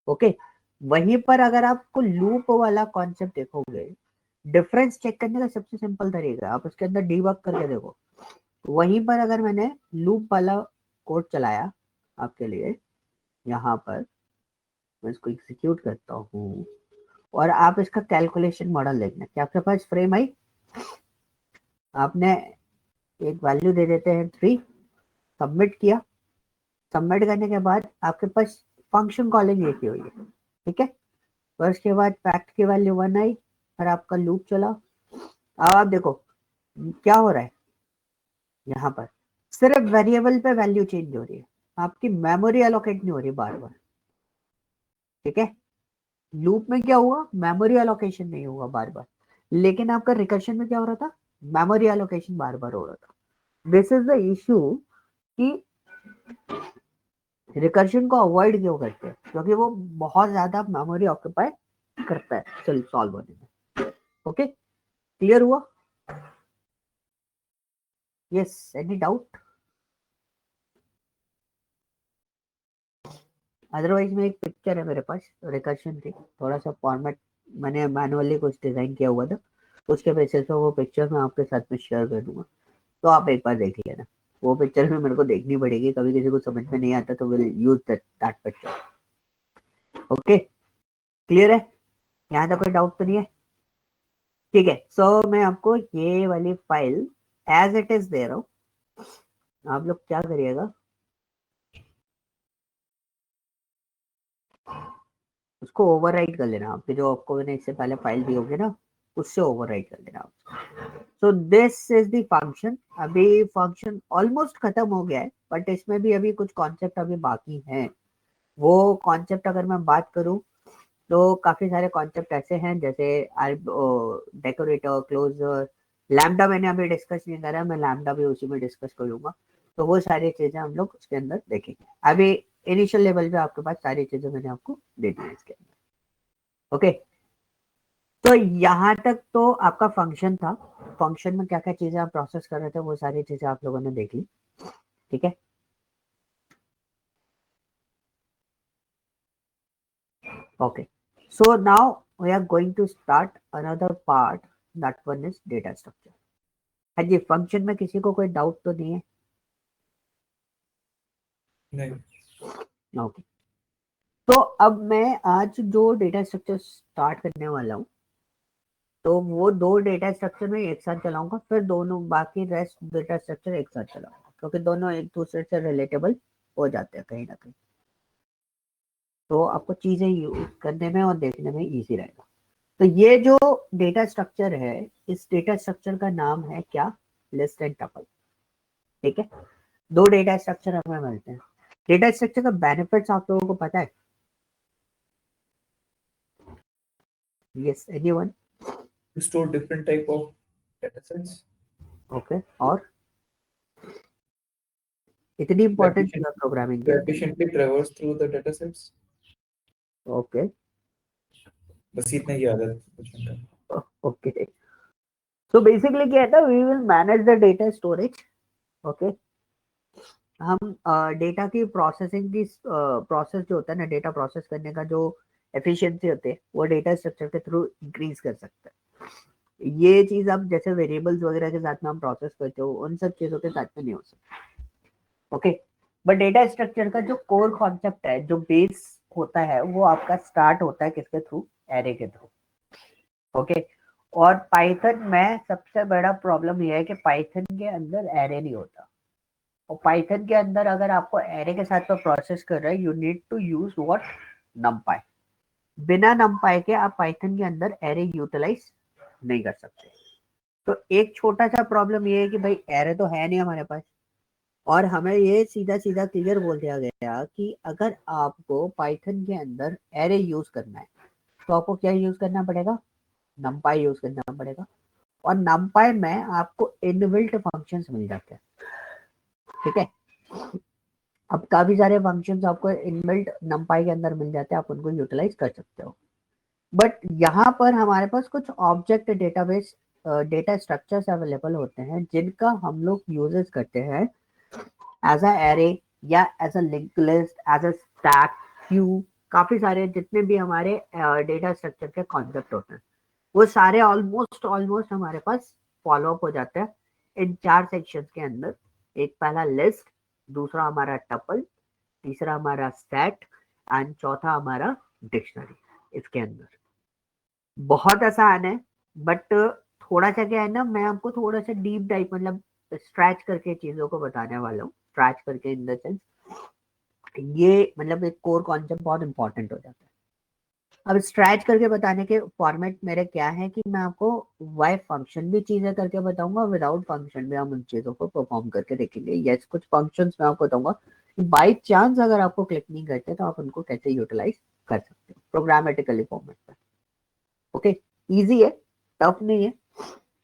ओके। वहीं पर अगर आपको लूप वाला कॉन्सेप्ट देखोगे, डिफरेंस चेक करने का सबसे सिंपल तरीका है, आप उसके अंदर डीबग करके देखो। वहीं पर अगर मैंने लूप वाला कोड चलाया आपके लिए, यहाँ पर मैं इसको एग्जीक्यूट करता हूँ और आप इसका कैलकुलेशन मॉडल देखना कि आपके पास फ्रेम आई, आपने एक वैल्यू दे देते हैं 3, सबमिट किया। सबमिट करने के बाद आपके पास फंक्शन कॉलिंग एक ही हुई है, ठीक है। और उसके बाद फैक्ट की वैल्यू 1 आई और आपका लूप चला। अब आप देखो क्या हो रहा है, यहाँ पर सिर्फ वेरिएबल पे वैल्यू चेंज हो रही है, आपकी मेमोरी एलोकेट नहीं हो रही बार बार, ठीक है। लूप में क्या हुआ, मेमोरी एलोकेशन नहीं हुआ बार बार, लेकिन आपका रिकर्शन में क्या हो रहा था, मेमोरी एलोकेशन बार बार हो रहा था। दिस इज द इश्यू कि रिकर्शन को अवॉइड क्यों करते हैं, क्योंकि वो बहुत ज्यादा मेमोरी ऑक्यूपाई करता है चल सॉल्व होने में। ओके, क्लियर हुआ? Yes, any doubt? अदरवाइज में एक पिक्चर है मेरे पास रिकर्शन की, थोड़ा सा फॉर्मेट मैंने मैनुअली कुछ डिजाइन किया हुआ था, उसके बेसिस पे वो पिक्चर मैं आपके साथ में शेयर कर दूंगा, तो आप एक बार देख लेना। वो पिक्चर में मेरे को देखनी पड़ेगी, कभी किसी को समझ में नहीं आता तो will use that picture. Okay, clear है? यहाँ तक कोई डाउट तो नहीं है? ठीक है, सो मैं आपको ये वाली फाइल एज इट इज दे रहा हूँ। आप लोग क्या करिएगा, उसको ओवरराइट कर लेना, आपके जो आपको मैंने इससे पहले फाइल दी होगी ना, उससे ओवरराइट कर लेना आप। सो दिस इज द फंक्शन। अभी फंक्शन ऑलमोस्ट खत्म हो गया है, बट इसमें भी अभी कुछ कॉन्सेप्ट अभी बाकी हैं। वो कॉन्सेप्ट अगर मैं बात करूं तो काफी सारे कॉन्सेप्ट ऐसे हैं, जैसे डेकोरेटर, क्लोजर, लैम्डा मैंने अभी डिस्कस नहीं करा, मैं लैम्डा भी उसी में डिस्कस करूंगा। तो वो सारी चीजें हम लोग उसके अंदर देखेंगे। अभी इनिशियल लेवल पे आपके पास सारी चीजें मैंने आपको दे दी है इसके अंदर। ओके, तो यहाँ तक तो आपका फंक्शन था। फंक्शन में क्या क्या चीजें आप प्रोसेस कर रहे थे वो सारी चीजें आप लोगों ने देख ली, ठीक है। Okay, so now we are going to start another part, that one is data structure. हाँ जी, फंक्शन में किसी को कोई डाउट तो नहीं है?
नहीं।
ओके, तो अब मैं आज जो डेटा स्ट्रक्चर स्टार्ट करने वाला हूँ, तो वो 2 डेटा स्ट्रक्चर में एक साथ चलाऊंगा, फिर दोनों बाकी रेस्ट डेटा स्ट्रक्चर एक साथ चलाऊंगा, क्योंकि दोनों एक दूसरे से रिलेटेबल हो जाते हैं कहीं ना कहीं, तो आपको चीजें यूज करने में और देखने में इजी रहेगा। तो ये जो डेटा स्ट्रक्चर है, इस डेटा स्ट्रक्चर का नाम है क्या, लिस्ट एंड टपल, ठीक है। 2 डेटा स्ट्रक्चर हमें मिलते हैं। डेटा स्ट्रक्चर का बेनिफिट्स आप लोगों को पता है? Yes, anyone?
To store different type of data sets.
Okay, और इतनी इंपॉर्टेंट है प्रोग्रामिंग
To
के?
efficiently traverse through the data sets.
Okay
बस इतना ही याद है कुछ नहीं।
ओके, सो बेसिकली क्या है ना, we will manage the data storage. Okay, हम डेटा की प्रोसेसिंग की प्रोसेस जो होता है ना, डेटा प्रोसेस करने का जो एफिशिएंसी होती है, वो डेटा स्ट्रक्चर के थ्रू इंक्रीज कर सकते हैं। ये चीज आप जैसे वेरिएबल्स वगैरह के साथ में हम प्रोसेस करते हो, उन सब चीजों के साथ में नहीं हो सकता। ओके, बट डेटा स्ट्रक्चर का जो कोर कॉन्सेप्ट है, जो बेस होता है, वो आपका स्टार्ट होता है किसके थ्रू, एरे के थ्रू। ओके, और पाइथन में सबसे बड़ा प्रॉब्लम यह है कि पाइथन के अंदर एरे नहीं होता, और पाइथन के अंदर अगर आपको एरे के साथ में प्रोसेस कर रहा है, you need to use what, NumPy. बिना नमपाई के आप पाइथन के अंदर एरे यूटिलाइज नहीं कर सकते। तो एक छोटा सा प्रॉब्लम ये है कि भाई एरे तो है नहीं हमारे पास, और हमें ये सीधा सीधा क्लियर बोल दिया गया कि अगर आपको पाइथन के अंदर एरे यूज करना है तो आपको क्या यूज करना पड़ेगा, नमपाई यूज करना पड़ेगा। और नमपाई में आपको इनबिल्ट फंक्शंस मिल जाते हैं, ठीक है। अब काफी सारे फंक्शंस आपको इनबिल्ट नमपाई के अंदर मिल जाते हैं, आप उनको यूटिलाइज कर सकते हो। बट यहाँ पर हमारे पास कुछ object database data structures available होते हैं, जिनका हम लोग यूजेस करते हैं एज अ एरे या as a link list, as a stack, queue, काफी सारे जितने भी हमारे डेटा स्ट्रक्चर के कॉन्सेप्ट होते हैं वो सारे ऑलमोस्ट हमारे पास फॉलो अप हो जाते हैं इन 4 सेक्शंस के अंदर। एक पहला लिस्ट, दूसरा हमारा टपल, तीसरा हमारा स्टैट एंड चौथा हमारा डिक्शनरी। इसके अंदर बहुत आसान है, बट थोड़ा सा क्या है ना, मैं आपको थोड़ा सा डीप डाइव मतलब स्ट्रैच करके चीजों को बताने वाला हूँ। स्ट्रैच करके इन द सेंस ये मतलब एक कोर कॉन्सेप्ट बहुत इंपॉर्टेंट हो जाता है। अब स्ट्रैच करके बताने के फॉर्मेट मेरे क्या है कि मैं आपको वाई फंक्शन भी चीजें करके बताऊंगा, विदाउट फंक्शन भी हम उन चीजों को परफॉर्म करके देखेंगे। यस, कुछ फंक्शंस मैं आपको बताऊंगा बाई चांस अगर आपको क्लिक नहीं करते तो आप उनको कैसे यूटिलाइज कर सकते हो प्रोग्रामेटिकली फॉर्मेट में। ओके, इजी है, टफ नहीं है।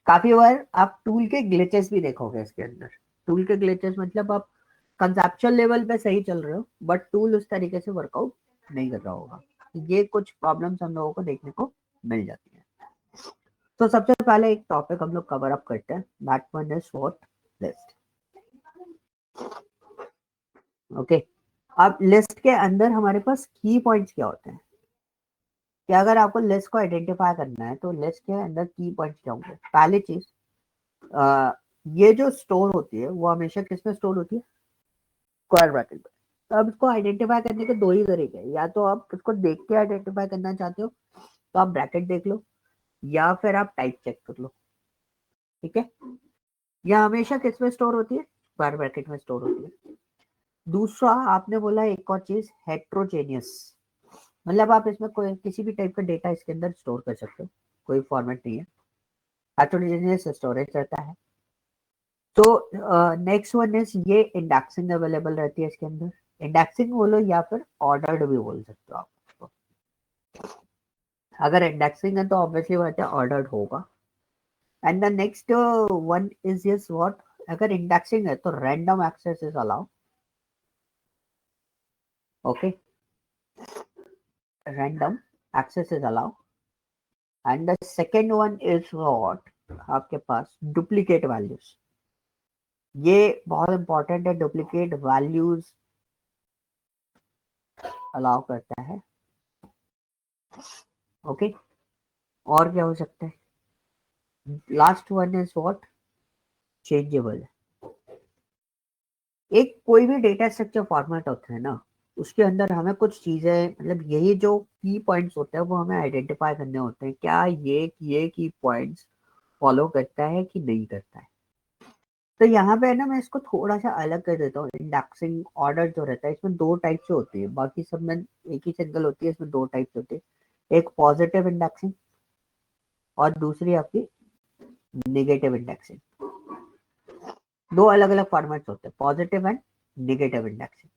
काफी बार आप टूल के ग्लिचेस भी देखोगे इसके अंदर। टूल के ग्लिचेस मतलब आप कंसेप्चुअल लेवल पे सही चल रहे हो बट टूल उस तरीके से वर्कआउट नहीं कर रहा होगा। ये कुछ प्रॉब्लम्स हम लोगों को देखने को मिल जाती है। तो सबसे पहले एक टॉपिक हम लोग कवर अप करते हैं, that one is what least. Okay, अब लिस्ट के अंदर हमारे पास की पॉइंट्स क्या होते हैं कि अगर आपको लिस्ट को आइडेंटिफाई करना है तो लिस्ट के अंदर की पॉइंट्स क्या होंगे। पहली चीज, ये जो स्टोर होती है वो हमेशा किसमें स्टोर होती है, स्क्वायर ब्रैकेट में। तो अब इसको आइडेंटिफाई करने के दो ही तरीके हैं, या तो आप इसको देख के आइडेंटिफाई करना चाहते हो तो आप ब्रैकेट देख लो, या फिर आप टाइप चेक कर लो। ठीक है, यह हमेशा किस में स्टोर होती है, स्क्वायर ब्रैकेट में स्टोर होती है। दूसरा आपने बोला एक और चीज, हेट्रोजेनियस, मतलब आप इसमें कोई किसी भी टाइप का डेटा इसके अंदर स्टोर कर सकते हो, कोई फॉर्मेट नहीं है, हेट्रोजेनियस स्टोरेज रहता है। तो नेक्स्ट वन इज ये इंडेक्सिंग अवेलेबल रहती है इसके अंदर। इंडेक्सिंग बोलो या फिर ऑर्डर्ड भी बोल सकते हो आप उसको। अगर इंडेक्सिंग है तो ऑब्वियसली बात है ऑर्डर्ड होगा। And the next one is yes what, अगर इंडेक्सिंग है तो random access is allow. Okay, random access is allow. And the second one is what, आपके पास डुप्लीकेट वैल्यूज, ये बहुत इंपॉर्टेंट है। डुप्लीकेट वैल्यूज अलाउ करता है। ओके, और क्या हो सकता है, last one is what, changeable. एक कोई भी डेटा स्ट्रक्चर फॉर्मेट होता है ना, उसके अंदर हमें कुछ चीजें मतलब यही जो की पॉइंट्स होते हैं वो हमें आइडेंटिफाई करने होते हैं, क्या ये की पॉइंट्स फॉलो करता है कि नहीं करता है। तो यहाँ पे है ना, मैं इसको थोड़ा सा अलग कर देता हूँ। इंडेक्सिंग ऑर्डर जो रहता है इसमें दो टाइप से होती है, बाकी सब में एक ही सिंगल होती है, इसमें दो टाइप से होती है। एक पॉजिटिव इंडेक्सिंग और दूसरी आपकी नेगेटिव इंडेक्सिंग। दो अलग अलग फॉर्मेट्स होते हैं, पॉजिटिव एंड नेगेटिव इंडेक्सिंग।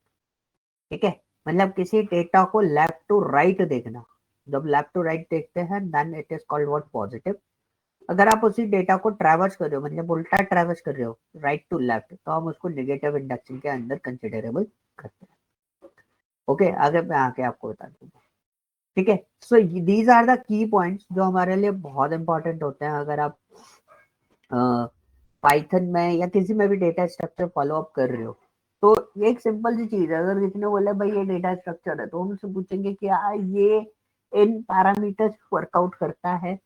ठीक है, मतलब किसी डेटा को लेफ्ट टू राइट देखना। जब लेफ्ट टू राइट देखते हैं then it is called what, positive. अगर आप उसी डेटा को ट्रैवर्स कर रहे हो मतलब उल्टा ट्रैवर्स कर रहे हो राइट टू लेफ्ट, तो हम उसको नेगेटिव इंडेक्सिंग के अंदर कंसिडरेबल करते हैं। ओके, आगे मैं आके आपको बता दूंगा। ठीक है, so these are the key points जो हमारे लिए बहुत इंपॉर्टेंट होते हैं। अगर आप पाइथन में या किसी में भी डेटा स्ट्रक्चर फॉलो अप कर रहे हो तो एक सिंपल सी चीज है, अगर किसी ने बोला भाई ये डेटा स्ट्रक्चर है तो हम उससे पूछेंगे कि ये इन पैरामीटर्स वर्कआउट करता है।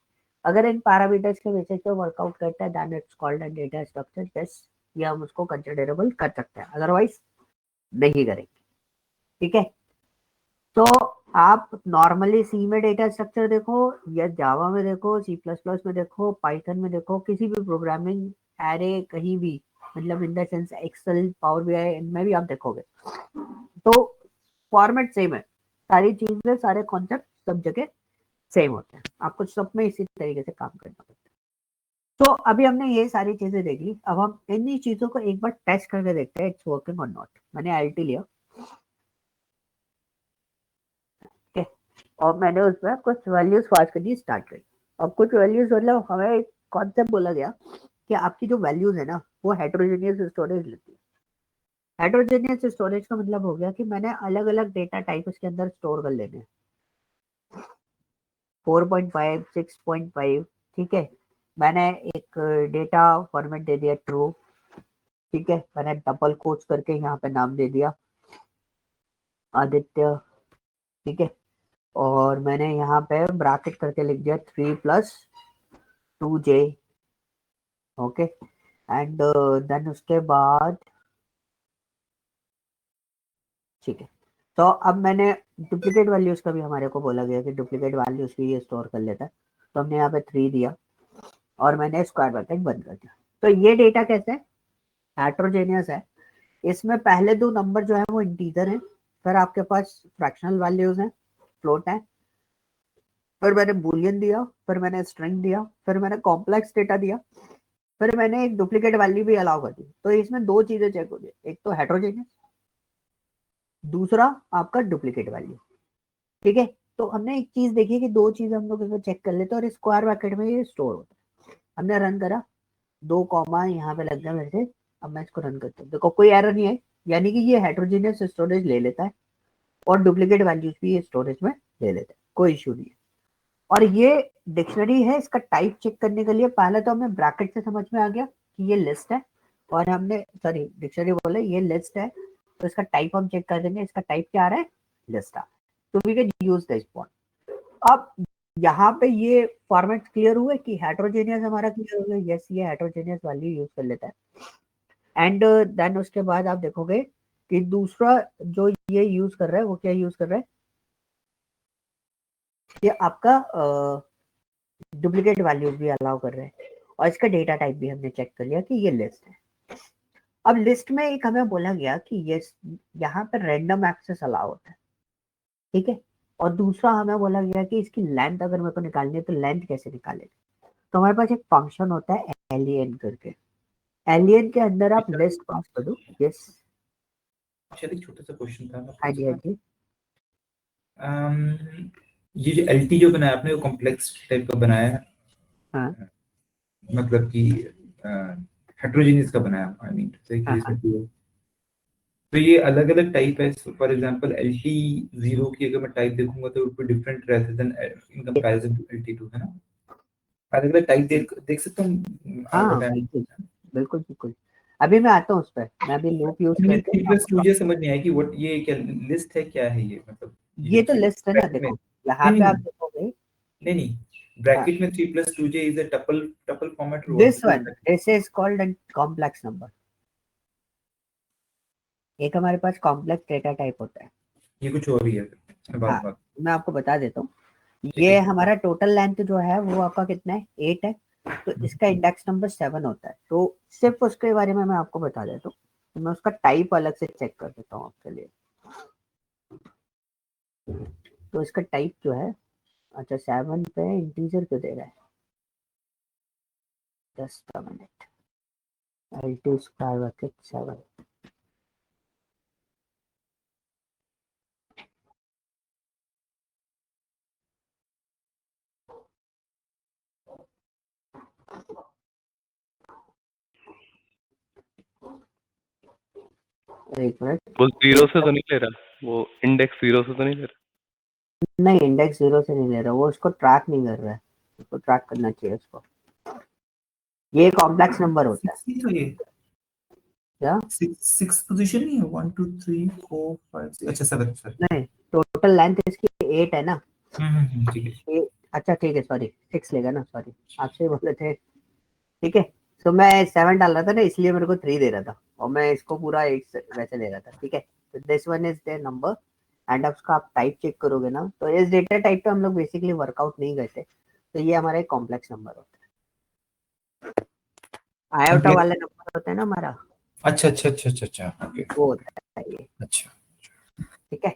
अगर इन पैरामीटर्स के बेसिस पे वर्कआउट करता है then it's called a data structure. Yes, ये हम उसको कंसिडरेबल कर सकते हैं, अदरवाइज नहीं करेंगे। ठीक है, तो आप नॉर्मली सी में डेटा स्ट्रक्चर देखो या जावा में देखो, सी प्लस प्लस में देखो, पाइथन में देखो, किसी भी प्रोग्रामिंग एरे कहीं भी, मतलब in the sense Excel, power BI, इनमें भी आप देखोगे तो फॉर्मेट सेम है। सारी चीजें, सारे कॉन्सेप्ट सब जगह सेम होते हैं, आपको सब में इसी तरीके से काम करना पड़ता है। तो अभी हमने ये सारी चीजें देख ली, अब हम इन्हीं चीजों को एक बार टेस्ट करके देखते हैं इट्स वर्किंग और नॉट। मैंने आईटी लिया और मैंने उसमें कुछ वैल्यूज पास करनी स्टार्ट करी। अब कुछ वैल्यूज मतलब हमें एक कॉन्सेप्ट बोला गया कि आपकी जो वैल्यूज है ना वो हेट्रोजेनियस स्टोरेज लेती है। हेट्रोजेनियस स्टोरेज का मतलब हो गया कि मैंने अलग अलग डेटा टाइप उसके अंदर स्टोर कर लेने हैं, 4.5, 6.5। ठीक है, मैंने एक डेटा फॉर्मेट दे दिया ट्रू। ठीक है, मैंने डबल कोट्स करके यहाँ पे नाम दे दिया आदित्य ठीक है, और मैंने यहाँ पे ब्रैकेट करके लिख दिया 3 + 2j, ओके, एंड देन उसके बाद ठीक है। तो अब मैंने डुप्लीकेट वैल्यूज का भी हमारे को बोला गया कि डुप्लीकेट वैल्यूज भी ये स्टोर कर लेता है, तो हमने यहाँ पे 3 दिया और मैंने स्क्वायर ब्रैकेट बंद कर दिया। तो ये डेटा कैसे है, हेट्रोजेनियस है। इसमें पहले 2 नंबर जो है वो इंटीजर हैं, फिर आपके पास फ्रैक्शनल वैल्यूज हैं, फ्लोट है, फिर मैंने बूलियन दिया, फिर मैंने स्ट्रिंग दिया, फिर मैंने कॉम्प्लेक्स डेटा दिया, फिर मैंने एक डुप्लीकेट वैल्यू भी अलाउ कर दी। तो इसमें 2 चीजें चेक हो गई, एक तो हेट्रोजेनियस, दूसरा आपका डुप्लीकेट वैल्यू। ठीक है, तो हमने एक चीज देखी कि 2 चीज हम लोग इसमें चेक कर लेते हैं और स्क्वायर ब्रैकेट में ये स्टोर होता है। हमने रन करा, 2 कॉमा यहाँ पे लग गया मेरे से। अब मैं इसको रन करता हूँ, देखो कोई एरर नहीं है, यानी कि ये हेट्रोजेनियस स्टोरेज ले लेता है और डुप्लीकेट वैल्यूज भी ये स्टोरेज में ले लेता है, कोई इशू नहीं है। और ये डिक्शनरी है, इसका टाइप चेक करने के लिए पहले तो हमें ब्रैकेट से समझ में आ गया कि ये लिस्ट है, और हमने सॉरी डिक्शनरी बोले ये लिस्ट है, तो इसका टाइप हम चेक कर देंगे, इसका टाइप क्या आ रहा है, लिस्ट आ रहा है, तो we can use this point. अब यहाँ पे ये फॉर्मेट क्लियर हुए कि हेट्रोजेनियस हमारा क्लियर हो गया, यस ये हेट्रोजेनियस वैल्यू यूज कर लेता है। एंड देन उसके बाद आप देखोगे कि दूसरा जो ये यूज कर रहा है वो क्या यूज कर रहा है, ये आपका डुप्लीकेट वैल्यूज भी अलाउ कर रहे हैं, और इसका डेटा टाइप भी हमने चेक कर लिया कि ये लिस्ट है। अब लिस्ट में एक हमें बोला गया कि ये यहाँ पर रैंडम एक्सेस अलाउ होता है, ठीक है, और दूसरा हमें बोला गया कि इसकी लेंथ अगर मेरे को निकालनी है तो लेंथ कैसे निकालेंगे। तो हमारे पास एक फंक्शन होता है एलियन करके, एलियन के अंदर आप लिस्ट पास कर दो। यस,
चलिए छोटा सा क्वेश्चन था
हाँ जी हाँ जी।
ये जो एलटी जो बनाया आपने वो कॉम्प्लेक्स टाइप का बनाया है,
हाँ
मतलब कि हेट्रोजेनियस का बनाया, आई मीन
हाँ हाँ
तो ये अलग अलग टाइप है। फॉर एग्जांपल एलटी 0 की अगर मैं टाइप देखूंगा तो वो different rather than in comparison to LT 2, है ना? अलग अलग टाइप देख सकता हूँ आप
हाँ,
बताएं।
बिल्कुल बिल्कुल बिल्कुल। अभी मैं आता हूँ उस पर, मैं अभी लूप यूज
मुझे
करके
3+2 मुझे समझ नहीं आया कि व्हाट ये क्या लिस्ट है, क्या है ये, मतलब ये
ये
जो
तो
3
लिस्ट है ना,
ब्रैकेट में,
देखो यहाँ
नहीं
पे आप
नहीं
देखोगे।
नहीं नहीं, ब्रैकेट में 3+2j is a tuple format और
this
what
one this is called an complex number. एक हमारे पास कॉम्प्लेक्स डेटा टाइप होता है।
ये कुछ और ही है फिर
हाँ,
बात
मैं आपको बता देता हूँ।
ठीक
ये
है।
हमारा टोटल लेंथ जो है वो आपका कितना है, 8 है, तो इसका इंडेक्स नंबर 7 होता है। तो सिर्फ उसके बारे में मैं आपको बता देता हूँ, तो मैं उसका टाइप अलग से चेक कर देता हूँ आपके लिए। तो इसका टाइप जो है, अच्छा 7 पे इंटीजर क्यों दे रहा है, just a minute, L2 square bracket 7। एक मिनट,
वो 0 से तो नहीं ले रहा, वो इंडेक्स 0 से तो नहीं ले रहा।
नहीं इंडेक्स 0 से नहीं ले रहा, वो उसको ट्रैक नहीं कर रहा है, उसको ट्रैक करना चाहिए उसको। ये कॉम्प्लेक्स नंबर होता है
6 ही तो ये
क्या,
6 पोजीशन नहीं है, 1 2 3 4 5 6, अच्छा 7 सर।
नहीं टोटल लेंथ इसकी 8 है ना।
ठीक है।
अच्छा ठीक है, सॉरी 6 लेगा ना, सॉरी आपसे ही बोले थे। ठीक है, तो मैं 7 डाल रहा था ना, इसलिए मेरे को 3 दे रहा था, और मैं इसको पूरा 8 वैसे ले रहा था। ठीक है, तो this one is the number, and अब उसका आप टाइप चेक करोगे ना, तो इस डेटा टाइप पे हम लोग बेसिकली वर्कआउट नहीं करते, तो ये हमारा एक कॉम्प्लेक्स नंबर होता है। आयोटा वाला नंबर होता है ना हमारा,
अच्छा अच्छा अच्छा अच्छा अच्छा, ओके,
वो होता है ये।
अच्छा
ठीक है,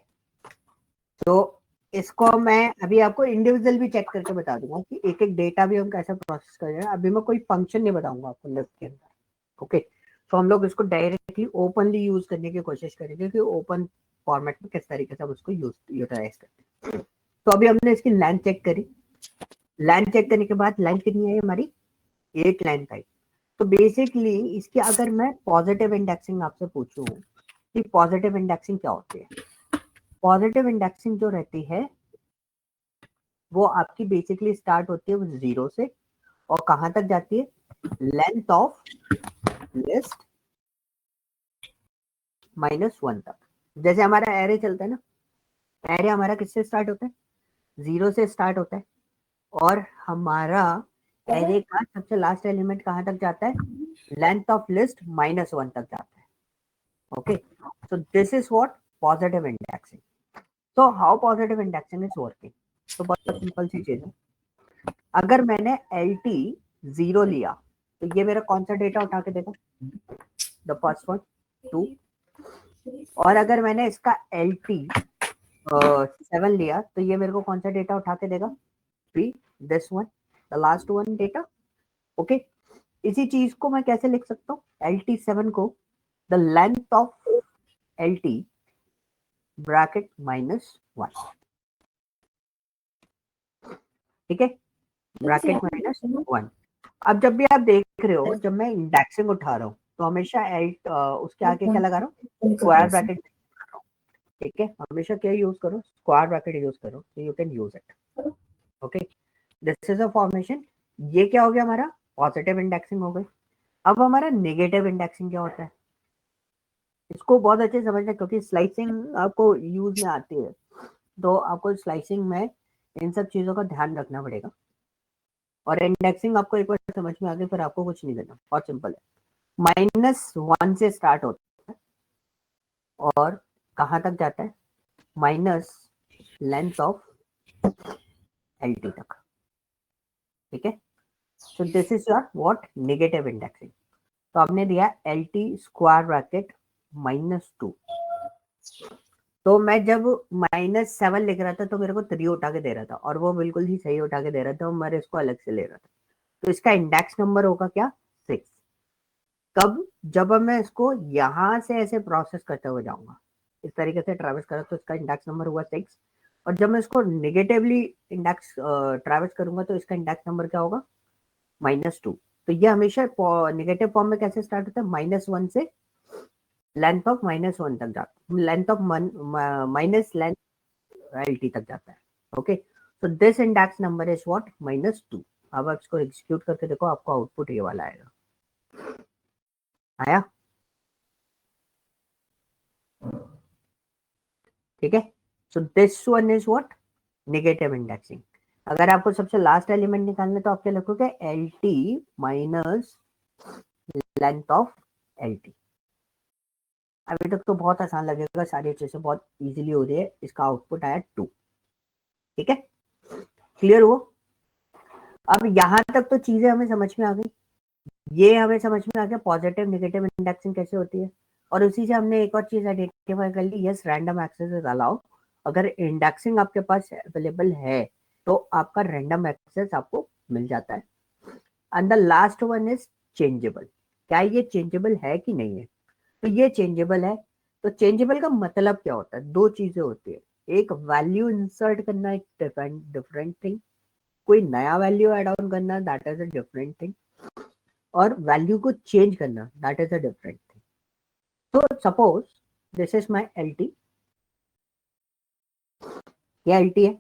तो इसको मैं अभी आपको इंडिविजुअल भी चेक करके बता दूंगा कि एक एक डेटा भी हम कैसे प्रोसेस कर रहे हैं। अभी मैं कोई फंक्शन नहीं बताऊंगा आपको लिस्ट के अंदर। ओके, तो हम लोग इसको डायरेक्टली ओपनली यूज करने की कोशिश करेंगे कि ओपन फॉर्मेट में किस तरीके से हम उसको यूटिलाइज करते हैं। तो अभी हमने इसकी लेंथ चेक करी, लेंथ चेक करने के बाद लेंथ कितनी है हमारी, 8 लेंथ आई। तो बेसिकली इसकी अगर मैं पॉजिटिव इंडेक्सिंग आपसे पूछूं कि पॉजिटिव इंडेक्सिंग क्या होती है, पॉजिटिव इंडेक्सिंग जो रहती है वो आपकी बेसिकली स्टार्ट होती है 0 से, और कहां तक जाती है, लेंथ ऑफ लिस्ट -1 तक। जैसे हमारा एरे चलता है ना, एरे हमारा किससे स्टार्ट होता है? 0 से स्टार्ट होता है और हमारा एरे का सबसे लास्ट एलिमेंट कहाँ तक जाता है? लेंथ ऑफ लिस्ट -1 तक जाता है. Okay, so this is what positive indexing. तो how positive indexing is working? तो बहुत सिंपल सी चीज है. अगर मैंने LT 0 लिया तो ये मेरा कौन सा डेटा उठा के देगा? The first one 2. और अगर मैंने इसका LT 7 लिया तो ये मेरे को कौन सा डेटा उठा के देगा? 3. This one, the last one data. Okay, इसी चीज को मैं कैसे लिख सकता हूँ? LT 7 को the length of LT bracket -1. ठीक है, ब्रैकेट -1. अब जब भी आप देख रहे हो, जब मैं इंडेक्सिंग उठा रहा हूँ तो हमेशा उसके आगे क्या लगा रहा हूँ? Square bracket. ठीक है, हमेशा क्या यूज करो? स्क्वायर ब्रैकेट यूज करो, so you can use it. Okay, this is a formation. ये क्या हो गया? हमारा पॉजिटिव इंडेक्सिंग हो गई. अब हमारा नेगेटिव इंडेक्सिंग क्या होता है? इसको बहुत अच्छे से समझना, क्योंकि स्लाइसिंग आपको यूज में आती है, तो आपको स्लाइसिंग में इन सब चीजों का ध्यान रखना पड़ेगा. और इंडेक्सिंग आपको एक बार समझ में आ गई, फिर आपको कुछ नहीं करना, बहुत सिंपल है. -1 से स्टार्ट होता है और कहाँ तक जाता है? माइनस लेंथ ऑफ LT तक. ठीक है, सो this is your what? Negative indexing. तो आपने दिया LT स्क्वायर ब्रैकेट -2. तो मैं जब -7 लिख रहा था तो मेरे को 3 उठा के दे रहा था, और वो बिल्कुल ही सही उठा के दे रहा था, मैं इसको अलग से ले रहा था. तो इसका इंडेक्स नंबर होगा क्या? 6. कब? जब मैं इसको यहां से ऐसे प्रोसेस करते हुए जाऊंगा, इस तरीके से ट्रैवल्स करा, तो इसका इंडेक्स नंबर हुआ 6. और जब मैं इसको नेगेटिवली इंडेक्स ट्रैवल्स करूंगा तो इसका इंडेक्स नंबर क्या होगा? -2. तो ये हमेशा नेगेटिव फॉर्म में कैसे स्टार्ट होता है? -1 से लेंथ ऑफ -1 तक जाता है, length of minus length LT तक जाता है. Okay, so this index number is what? -2. अब आप इसको एग्जीक्यूट करके देखो, आपको आउटपुट ये वाला आएगा. आया? ठीक है, so this one is what? Negative indexing. अगर आपको सबसे लास्ट एलिमेंट निकालना तो आप क्या लिखोगे? LT minus length of LT. अभी तक तो बहुत आसान लगेगा, सारी चीजें बहुत इजीली हो रही है. इसका आउटपुट आया 2. ठीक है, क्लियर हुआ? अब यहां तक तो चीजें हमें समझ में आ गई. ये हमें समझ में आ गया पॉजिटिव नेगेटिव इंडेक्सिंग कैसे होती है. और उसी से हमने एक और चीज आइडेंटिफाई कर ली. Yes, random access is allowed. अगर इंडेक्सिंग आपके पास अवेलेबल है तो आपका रैंडम एक्सेस आपको मिल जाता है. And the last one is changeable. क्या ये चेंजेबल है कि नहीं है? तो ये चेंजेबल है. तो चेंजेबल का मतलब क्या होता है? 2 चीजें होती है. एक वैल्यू इंसर्ट करना, एक डिफरेंट थिंग. कोई नया वैल्यू ऐड ऑन करना, that is a different thing. और वैल्यू को चेंज करना, that is a different thing. तो suppose this is my LT. ये LT है.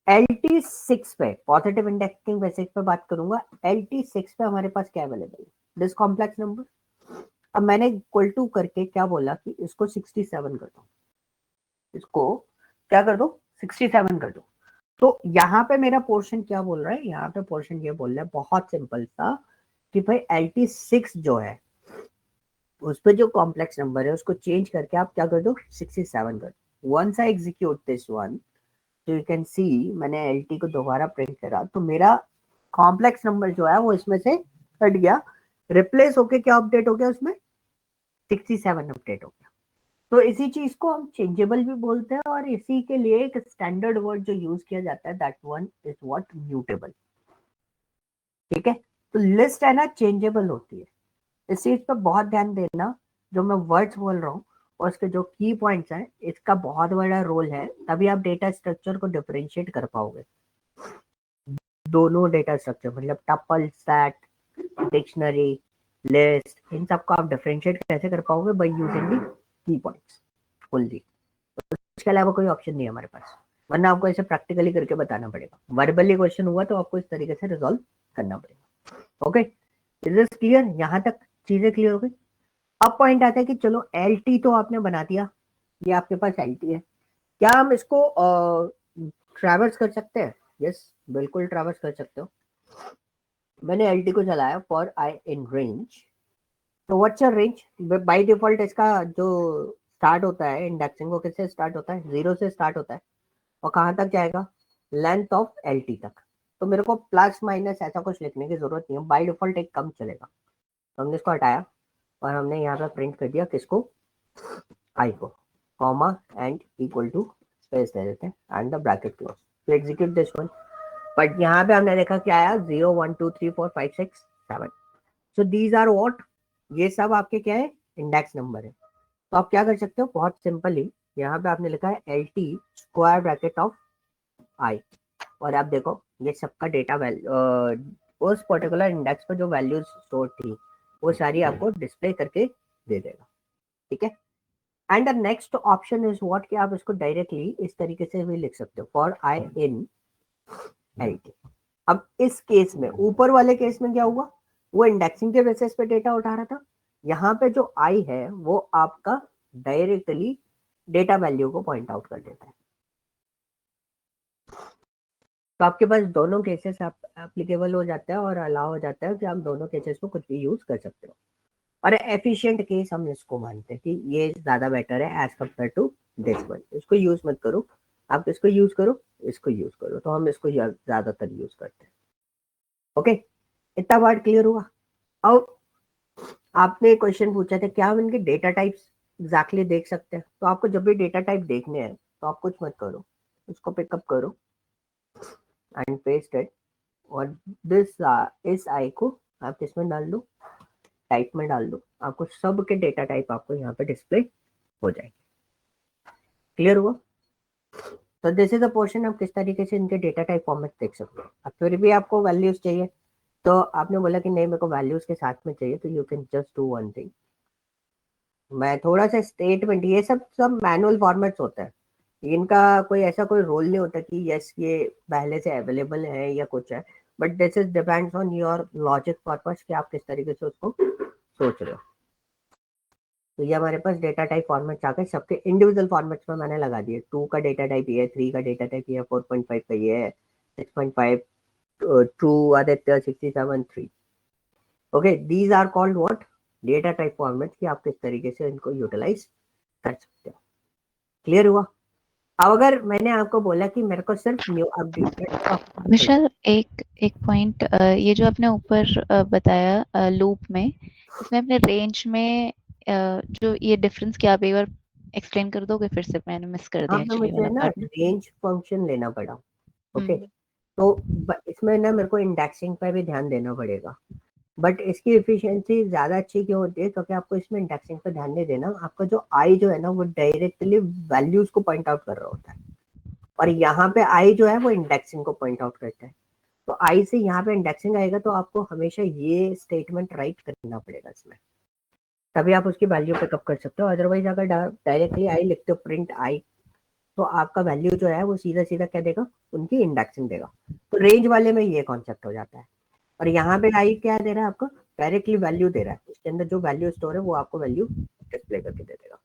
LT 6 पे पॉजिटिव इंडेक्सिंग बेसिस पे बात करूंगा. LT 6 पे हमारे पास क्या अवेलेबल है? This complex number. अब मैंने इक्वल टू करके क्या बोला कि इसको 67 कर दो. इसको क्या कर दो? 67 कर दो. तो यहाँ पे मेरा पोर्शन क्या बोल रहा है? यहाँ पे पोर्शन ये बोल रहा है बहुत सिंपल सा कि भाई LT 6 जो है उस पर जो कॉम्प्लेक्स नंबर है उसको चेंज करके आप क्या कर दो? 67 कर दो. Once I execute this one, तो यू कैन सी मैंने LT को दोबारा प्रिंट करा तो मेरा कॉम्प्लेक्स नंबर जो है वो इसमें से हट गया, रिप्लेस होके क्या अपडेट हो गया? उसमें 67 अपडेट हो गया. तो इसी चीज को हम चेंजेबल भी बोलते हैं, और इसी के लिए एक स्टैंडर्ड वर्ड जो यूज किया जाता है, that one is what? Mutable. ठीक है, तो लिस्ट है ना चेंजेबल होती है. इस चीज पर बहुत ध्यान देना. जो मैं वर्ड्स बोल रहा हूँ और उसके जो की पॉइंट्स हैं, इसका बहुत बड़ा रोल है. तभी आप डेटा स्ट्रक्चर को डिफरेंशिएट कर पाओगे. दोनों डेटा स्ट्रक्चर मतलब टपल, सेट, डिक्शनरी, लिस्ट, इन सबको आप डिफरेंशिएट कैसे कर पाओगे? By using the key points only. इसके अलावा कोई ऑप्शन नहीं है हमारे पास, वरना आपको इसे प्रैक्टिकली करके बताना पड़ेगा. वर्बली क्वेश्चन हुआ तो आपको इस तरीके से रिजॉल्व करना पड़ेगा. Okay, is this clear? यहाँ तक चीजें क्लियर हो गई. अब पॉइंट आता है कि चलो LT तो आपने बना दिया, ये आपके पास LT है. क्या हम इसको ट्रैवर्स कर सकते हैं? यस, बिल्कुल ट्रैवर्स कर सकते हो। मैंने एल टी को चलाया फॉर आई इन रेंज, तो what's your range? By default इसका जो स्टार्ट होता है इंडेक्सिंग वो किससे स्टार्ट होता है? 0 से स्टार्ट होता है और कहाँ तक जाएगा? लेंथ ऑफ एल टी तक। तो मेरे को प्लस माइनस ऐसा कुछ लिखने की जरूरत नहीं है, बाय डिफॉल्ट एक कम चलेगा। तो हमने इसको हटाया और हमने यहाँ पे प्रिंट कर दिया किसको? आई को, comma end equal to space दे देते हैं and the bracket close to execute this one. But यहाँ पे हमने देखा क्या आया? 0 1 2 3 4 5 6 7। So these are what? ये सब आपके क्या है? इंडेक्स नंबर है। तो आप क्या कर सकते हो? बहुत सिंपली यहाँ पे आपने लिखा है L T square bracket of I, और आप देखो ये सबका डेटा वैल्यू उस पर्टिकुलर इंडेक्स पर जो वैल्यूज स्टोर थी वो सारी आपको डिस्प्ले करके दे देगा। ठीक है। And the next option is what, कि आप इसको डायरेक्टली इस तरीके से भी लिख सकते हो for I in L T. अब इस केस में, ऊपर वाले केस में क्या हुआ? वो इंडेक्सिंग के बेसिस पे डेटा उठा रहा था। यहाँ पे जो आई है वो आपका डायरेक्टली डेटा वैल्यू को पॉइंट आउट कर देता है। तो आपके पास दोनों केसेस आप एप्लीकेबल हो जाता है और अलाउ हो जाता है कि आप दोनों केसेस को कुछ भी यूज कर सकते हो। और एफिशिएंट केस हम इसको मानते हैं कि ये ज्यादा बेटर है as compare to this one. इसको यूज मत करो, आप इसको यूज करो, इसको यूज करो। तो हम इसको ज्यादातर यूज करते हैं। ओके, इतना बात क्लियर हुआ? अब आपने क्वेश्चन पूछा था क्या हम इनके डेटा टाइप्स एग्जैक्टली देख सकते हैं? तो आपको जब भी डेटा टाइप देखने हैं तो आप कुछ मत करो, उसको पिकअप करो एंड पेस्ट इट, और दिस इस आई को आप किसमें डाल दो? टाइप में डाल दो। आपको सब के डेटा टाइप आपको यहाँ पे डिस्प्ले हो जाएगी। क्लियर हुआ? तो दिस इज अ पोर्शन, आप किस तरीके से इनके डेटा टाइप फॉर्मेट देख सकते हो। अब फिर भी आपको वैल्यूज चाहिए, तो आपने बोला कि नहीं मेरे को वैल्यूज के साथ में चाहिए, तो you can just do one thing. मैं थोड़ा सा स्टेटमेंट, ये सब सब मैनुअल फॉर्मेट्स होता है, इनका कोई ऐसा कोई रोल नहीं होता कि यस ये पहले से अवेलेबल है या कुछ है, but this is depends on your logic purpose कि आप किस तरीके से उसको सोच रहे हो। तो ये हमारे पास डेटा टाइप फॉर्मेट आ गए, सबके इंडिविजुअल फॉर्मेट्स में मैंने लगा दिए। 2 का डेटा टाइप ये है, 3 का डेटा टाइप ये है, 4.5 का ये है, 6.5 true Aditya 67 3। Okay, these are called what? Data type format, कि आप किस तरीके से इनको यूटिलाइज कर सकते हो। क्लियर हुआ? अब अगर मैंने आपको बोला कि मेरे को सिर्फ न्यू अपडेटेड
विशाल, एक पॉइंट, ये जो आपने ऊपर बताया लूप में, इसमें अपने रेंज में जो ये डिफरेंस क्या, आप एक बार एक्सप्लेन कर दोगे फिर से? मैंने मिस कर दिया
यहाँ पे
एक्चुअली
मुझे
वाला
ना
पार्ट।
रेंज फंक्शन लेना पड़ा। ओके, तो इसमें ना मेरे को इंडेक्सिंग पर भी ध्यान देना पड़ेगा, बट इसकी एफिशिएंसी ज्यादा अच्छी क्यों होती है? क्योंकि आपको इसमें इंडेक्सिंग पर ध्यान नहीं देना, आपका जो आई जो है ना वो डायरेक्टली वैल्यूज को पॉइंट आउट कर रहा होता है, और यहाँ पे आई जो है वो इंडेक्सिंग को पॉइंट आउट करता है। तो आई से यहाँ पे इंडेक्सिंग आएगा, तो आपको हमेशा ये स्टेटमेंट राइट करना पड़ेगा इसमें, तभी आप उसकी वैल्यू पिकअप कर सकते हो। अदरवाइज अगर डायरेक्टली आई लिखते हो प्रिंट आई, तो आपका वैल्यू जो है वो सीधा सीधा क्या देगा? उनकी इंडेक्सिंग देगा। तो रेंज वाले में ये कॉन्सेप्ट हो जाता है। और यहाँ पे आई क्या दे रहा है आपको? डायरेक्टली वैल्यू दे रहा है, इसके अंदर जो वैल्यू स्टोर है वो आपको वैल्यू डिस्प्ले करके दे देगा।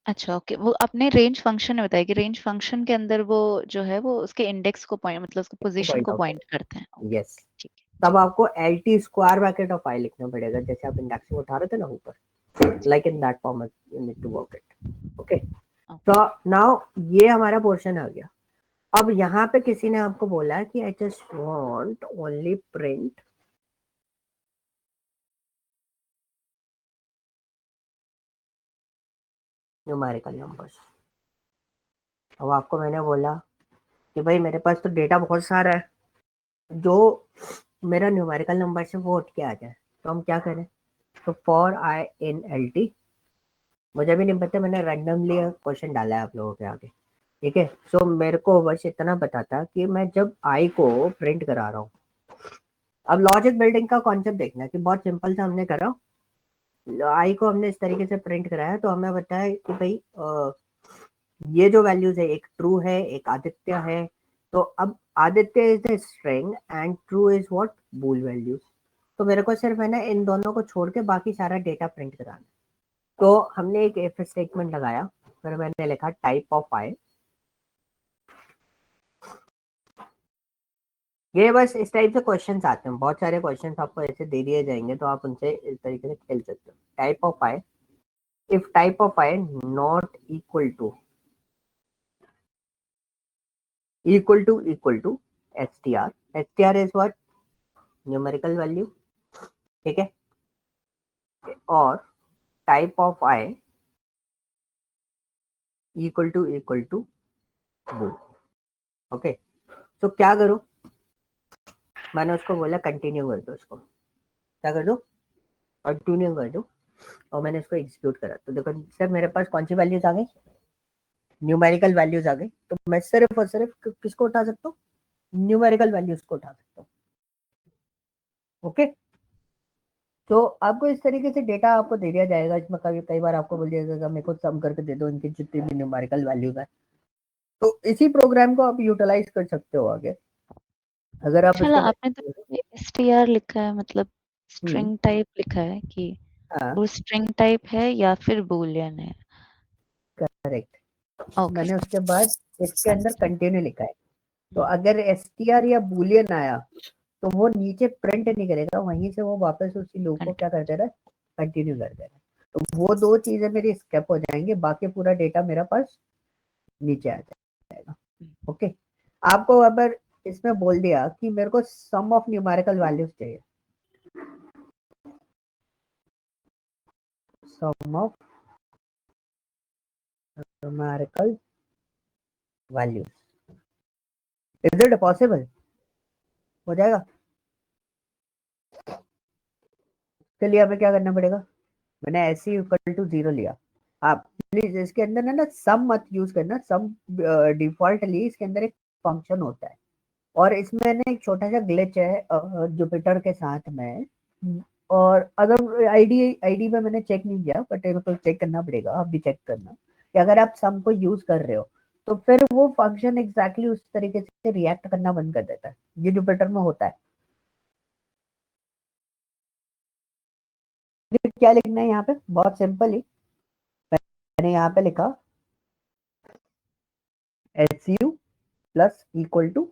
अच्छा, ओके। वो आपने रेंज फंक्शन में बताया कि रेंज फंक्शन के अंदर वो जो है वो उसके इंडेक्स को पॉइंट, मतलब उसकी पोजीशन
पॉइंट
को
आउट
पॉइंट करते हैं।
करेगा। यस,
ठीक है,
तब आपको L T square bracket of I लिखना पड़ेगा, जैसे आप इंडेक्सिंग उठा रहे थे ना ऊपर, like in that format you need to work it. Okay, so now ये हमारा पोर्शन आ गया। अब यहाँ पे किसी ने आपको बोला कि I just want only print numerical numbers. अब आपको मैंने बोला कि भाई मेरे पास तो डेटा बहुत सारा है, जो मेरा न्यूमेरिकल नंबर से वो उठ के आ जाए, तो हम क्या करें? तो for I in L T, मुझे भी नहीं पता, मैंने रैंडमली क्वेश्चन डाला है आप लोगों के आगे। ठीक है, सो मेरे को बस इतना पता था कि मैं जब आई को प्रिंट करा रहा हूँ, अब लॉजिक बिल्डिंग का कॉन्सेप्ट देखना कि बहुत सिंपल सा हमने करा, आई को हमने इस तरीके से प्रिंट कराया, तो हमें बताया कि भाई ये जो वैल्यूज है, एक ट्रू है एक आदित्य है। तो अब Aditya is the string and true is what? Bool values. तो मेरे को सिर्फ है ना इन दोनों को छोड़ के बाकी सारा डेटा प्रिंट कराना। तो हमने एक इफ स्टेटमेंट लगाया, फिर मैंने लिखा टाइप ऑफ आई, ये बस इस टाइप से क्वेश्चंस आते हैं, बहुत सारे क्वेश्चंस आपको ऐसे दे दिए जाएंगे तो आप उनसे इस तरीके से खेल सकते हो। Type of I, if type of I not equal to str, str is what, numerical value, ठीक है, और type of I equal to bool, okay. तो क्या करो, मैंने उसको बोला कंटिन्यू कर दो, उसको क्या कर दो, कंटिन्यू कर दो, और मैंने इसको एग्जीक्यूट करा। तो देखो सर मेरे पास कौन सी वैल्यूज आ गई, न्यूमेरिकल वैल्यूज आ गई। तो मैं सिर्फ और सिर्फ किसको उठा सकता हूँ, न्यूमेरिकल वैल्यूज को उठा सकता हूँ, ओके। तो आपको इस तरीके से डेटा आपको दे दिया जाएगा, इसमें कई बार आपको बोल दिया जाएगा मेरे को सम करके दे दो इनकी जितनी भी न्यूमेरिकल वैल्यूज है। तो इसी प्रोग्राम को आप यूटिलाइज कर सकते हो आगे, अगर आप
चलो
इसको
आपने तो str लिखा है, मतलब स्ट्रिंग टाइप लिखा है कि
हाँ
वो स्ट्रिंग टाइप है या फिर बूलियन है।
करेक्ट,
ओके
मैंने उसके बाद इसके अंदर कंटिन्यू लिखा है। तो अगर str या बूलियन आया तो वो नीचे प्रिंट नहीं करेगा, वहीं से वो वापस उसी लूप को क्या कर देगा, कंटिन्यू कर देगा। तो वो दो चीजें मेरी स्किप हो जाएंगी, बाकी पूरा डेटा मेरा पास नीचे आ जाएगा, ओके। आपको अगर इसमें बोल दिया कि मेरे को सम ऑफ न्यूमेरिकल वैल्यूज चाहिए, sum of numerical values, is it possible, हो जाएगा। के लिए हमें क्या करना पड़ेगा, मैंने ऐसे इक्वल टू 0 लिया। आप प्लीज इसके अंदर ना सम मत यूज करना, सम डिफॉल्टली इसके अंदर एक फंक्शन होता है, और इसमें ना एक छोटा सा ग्लिच है जुपिटर के साथ में। और अगर आईडी आईडी में मैंने चेक नहीं किया, बट मेरे को चेक करना पड़ेगा, आप भी चेक करना कि अगर आप सम को यूज कर रहे हो तो फिर वो फंक्शन एग्जैक्टली उस तरीके से रिएक्ट करना बंद कर देता है। ये जुपिटर में होता है। फिर क्या लिखना है यहाँ पे, बहुत सिंपल ही मैंने यहाँ पे लिखा SU प्लस इक्वल टू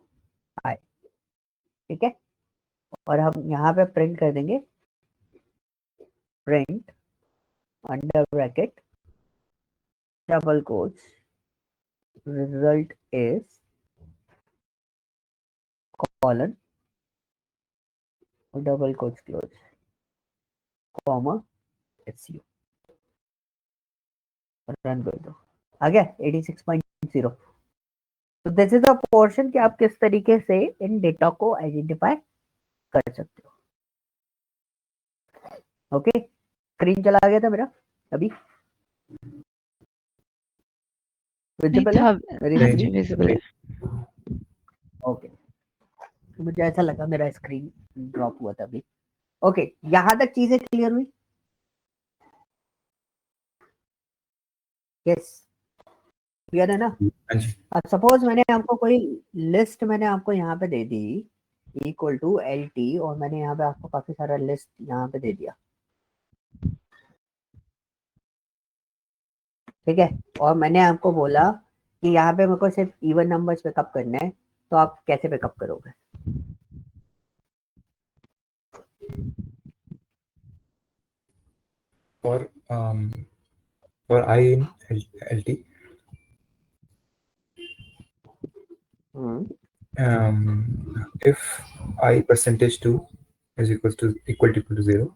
आई, ठीक है। और हम यहाँ पे प्रिंट कर देंगे, print under bracket double quotes result is colon double quotes close comma SU, run कर दो, आ गया 86.0। तो दिस इज अ पोर्शन कि आप किस तरीके से इन डेटा को आइडेंटिफाई कर सकते हो, ओके। स्क्रीन चला गया था मेरा अभी,
नहीं
विजिबल है
था।
मेरी
हाँ
नहीं,
जी
स्क्रीन,
विजिबल है।
ओके। तो मुझे ऐसा लगा मेरा स्क्रीन ड्रॉप हुआ था अभी, ओके। यहां तक चीजें क्लियर हुई, यस क्लियर है ना।
हाँ जी,
अब सपोज मैंने आपको कोई लिस्ट मैंने आपको यहाँ पे दे दी इक्वल टू LT, और मैंने यहाँ पे आपको काफी सारा लिस्ट यहाँ पे दे दिया, ठीक है। और मैंने आपको बोला कि यहाँ पे मेरे को सिर्फ इवन नंबर्स पिकअप करने हैं, तो आप कैसे पिकअप करोगे,
for I in LT, if I percentage 2 is equal to 0,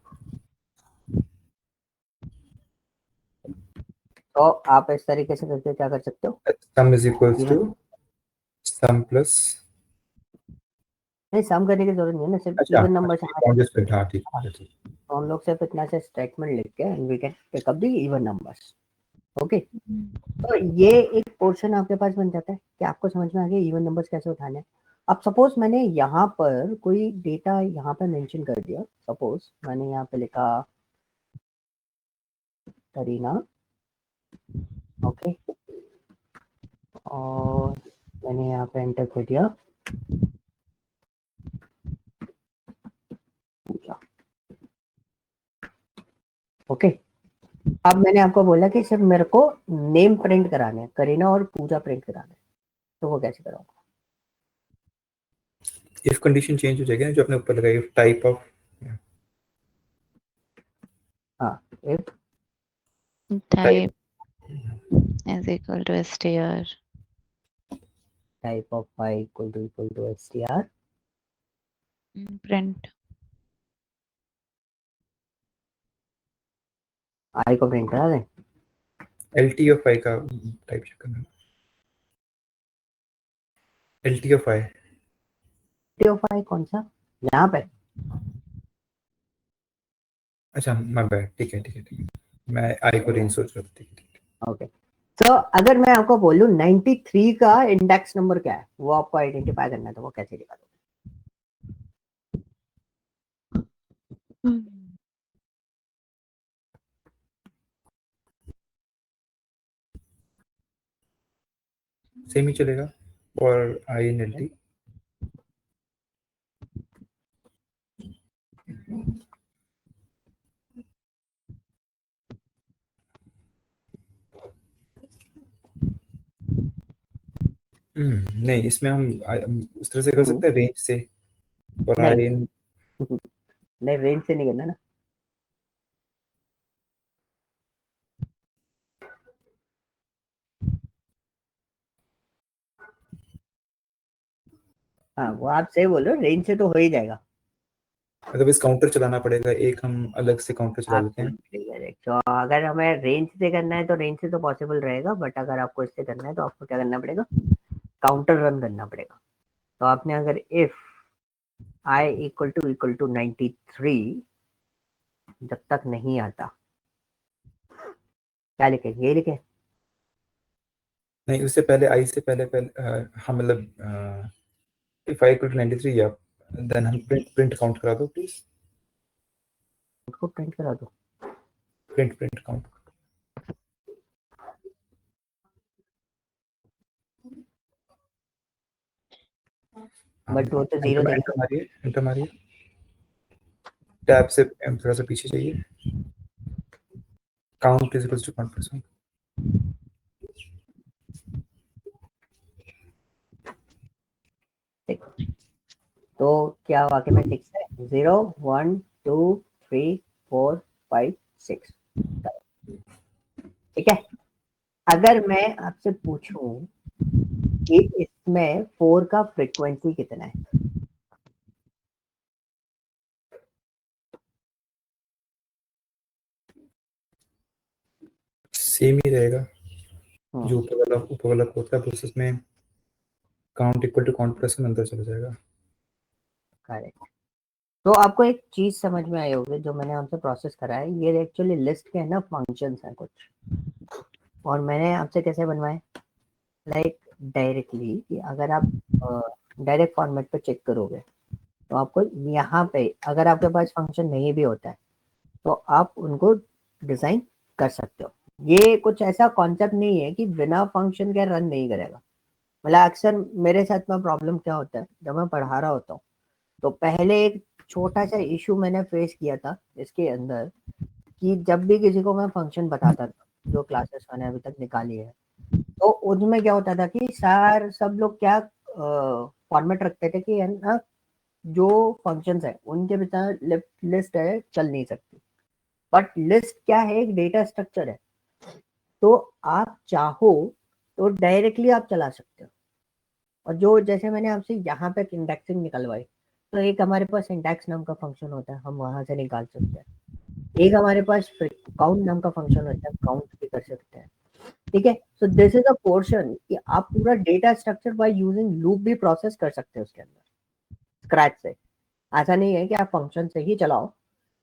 तो आप इस तरीके से करके क्या कर सकते हो,
sum is equals
Even-
to sum plus,
नहीं सम करने की जरूरत नहीं है ना, सिर्फ
अच्छा
इवन नंबर से
on the split, हाँ ठीक है, ठीक है।
तो हम लोग सिर्फ इतना से स्टेटमेंट लिख के and we can pick up the even numbers, okay. तो ये एक पोर्शन आपके पास बन जाता है कि आपको समझ में आ गया इवन नंबर्स कैसे उठाने हैं। अब सपोज मैंने यहाँ पर कोई डेटा यहाँ पे मेंशन कर दिया, सपोज मैंने यहाँ पे लिखा करीना, ओके, और मैंने यहाँ पे एंटर कर दिया पूजा, ओके। अब मैंने आपको बोला कि सिर्फ मेरे को नेम प्रिंट कराने हैं, करीना और पूजा प्रिंट कराने हैं, तो वो कैसे करोगे,
इफ कंडीशन चेंज हो जाएगी ना, जो आपने ऊपर लगाई, type of
if
type is equal to str.
type of y equal to str,
Print.
i को प्रिंट करा दें।
एलटी ऑफ आई का टाइप चेक करना, LT of I,
T of i कौन सा, यहाँ पे
अच्छा माय बैड, ठीक है ठीक है ठीक है, मैं आई को रेंज सोच रहा था, ठीक है ठीक है।
ओके। तो अगर मैं आपको बोलूं 93 का इंडेक्स नंबर क्या है, वो आपको आइडेंटिफाई करना है, तो वो कैसे निकालोगे?
सेम ही चलेगा और आई एन एल टी, नहीं इसमें हम उस तरह से कर सकते हैं रेंज से, और आई
नहीं
एन
नहीं, रेंज से नहीं करना ना। हाँ, वो आप सही बोल रहे हो, रेंज से तो हो ही जाएगा।
मतलब इस काउंटर चलाना पड़ेगा, एक हम अलग से काउंटर चला लेते हैं।
Absolutely correct. तो अगर हमें रेंज से करना है तो रेंज से तो पॉसिबल रहेगा, बट अगर आपको इससे करना है तो आपको क्या करना पड़ेगा, काउंटर रन करना पड़ेगा। तो आपने अगर इफ i इक्वल टू 93 जब तक नहीं आता, क्या लिखे, ये लिखे,
नहीं उससे पहले, आई से पहले हम मतलब इफ आई इक्वल टू 93 या देन हम प्रिंट काउंट करा दो प्लीज,
उसको प्रिंट करा दो।
Print count.
बट वो तो जीरो
एंटर मारिए, एंटर मारिए, टैब से थोड़ा सा पीछे जाइए, count is equal to count.
तो क्या वाकई में 6 है? 0 1 2 3 4 5 6, ठीक है। अगर मैं आपसे पूछूं कि इसमें 4 का फ्रीक्वेंसी कितना है,
सेम ही रहेगा, जो ऊपर वाला होता है प्रोसेस में count equal to count plus में अंदर चला जाएगा।
करेक्ट। तो आपको एक चीज समझ में आई होगी, जो मैंने आपसे प्रोसेस करा है, ये एक्चुअली लिस्ट के है ना, फंक्शंस हैं कुछ, और मैंने आपसे कैसे बनवाए, लाइक डायरेक्टली, कि अगर आप डायरेक्ट फॉर्मेट पे चेक करोगे तो आपको यहाँ पे अगर आपके पास फंक्शन नहीं भी होता है तो आप उनको डिजाइन कर सकते हो। ये कुछ ऐसा कॉन्सेप्ट नहीं है कि बिना फंक्शन के रन नहीं करेगा। मतलब अक्सर मेरे साथ में प्रॉब्लम क्या होता है, जब मैं पढ़ा रहा होता हूँ तो पहले एक छोटा सा इशू मैंने फेस किया था इसके अंदर, कि जब भी किसी को मैं फंक्शन बताता था, जो क्लासेस मैंने अभी तक निकाली है, तो उसमें क्या होता था कि सब लोग क्या फॉर्मेट रखते थे कि है ना, जो फंक्शंस है उनके भीतर लिस्ट है चल नहीं सकती। बट लिस्ट क्या है, एक डेटा स्ट्रक्चर है, तो आप चाहो तो डायरेक्टली आप चला सकते हो। और जो जैसे मैंने आपसे यहाँ पे इंडेक्सिंग निकलवाई, तो एक हमारे पास इंडेक्स नाम का फंक्शन होता है, हम वहां से निकाल सकते हैं। एक हमारे पास काउंट नाम का फंक्शन होता है, काउंट भी कर सकते हैं, ठीक है। सो दिस इज अ पोर्शन कि आप पूरा data structure by using loop भी प्रोसेस कर सकते हैं उसके अंदर स्क्रैच से। ऐसा नहीं है कि आप फंक्शन से ही चलाओ,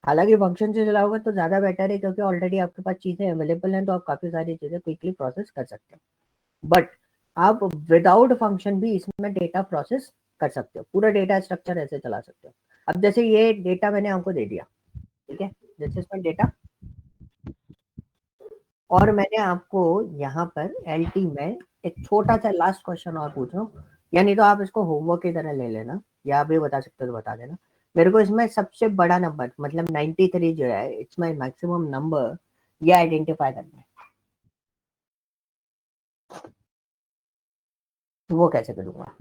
हालांकि फंक्शन से चलाओगे तो ज्यादा बेटर है, क्योंकि ऑलरेडी आपके पास चीजें अवेलेबल हैं, तो आप काफी सारी चीजें क्विकली प्रोसेस कर सकते हो। बट आप विदाउट फंक्शन भी इसमें डेटा प्रोसेस कर सकते हो, पूरा डेटा स्ट्रक्चर ऐसे चला सकते हो। अब जैसे ये डेटा मैंने आपको दे दिया, ठीक है, दिस इज माय डेटा, और मैंने आपको यहाँ पर एलटी में एक छोटा सा लास्ट क्वेश्चन और पूछ रहा हूँ, यानी तो आप इसको होमवर्क की तरह ले लेना, या आप भी बता सकते हो तो बता देना मेरे को। इसमें सबसे बड़ा नंबर मतलब 93 जो है, इट्स माय मैक्सिमम नंबर, ये आइडेंटिफाई करना है। तो वो कैसे करूँगा?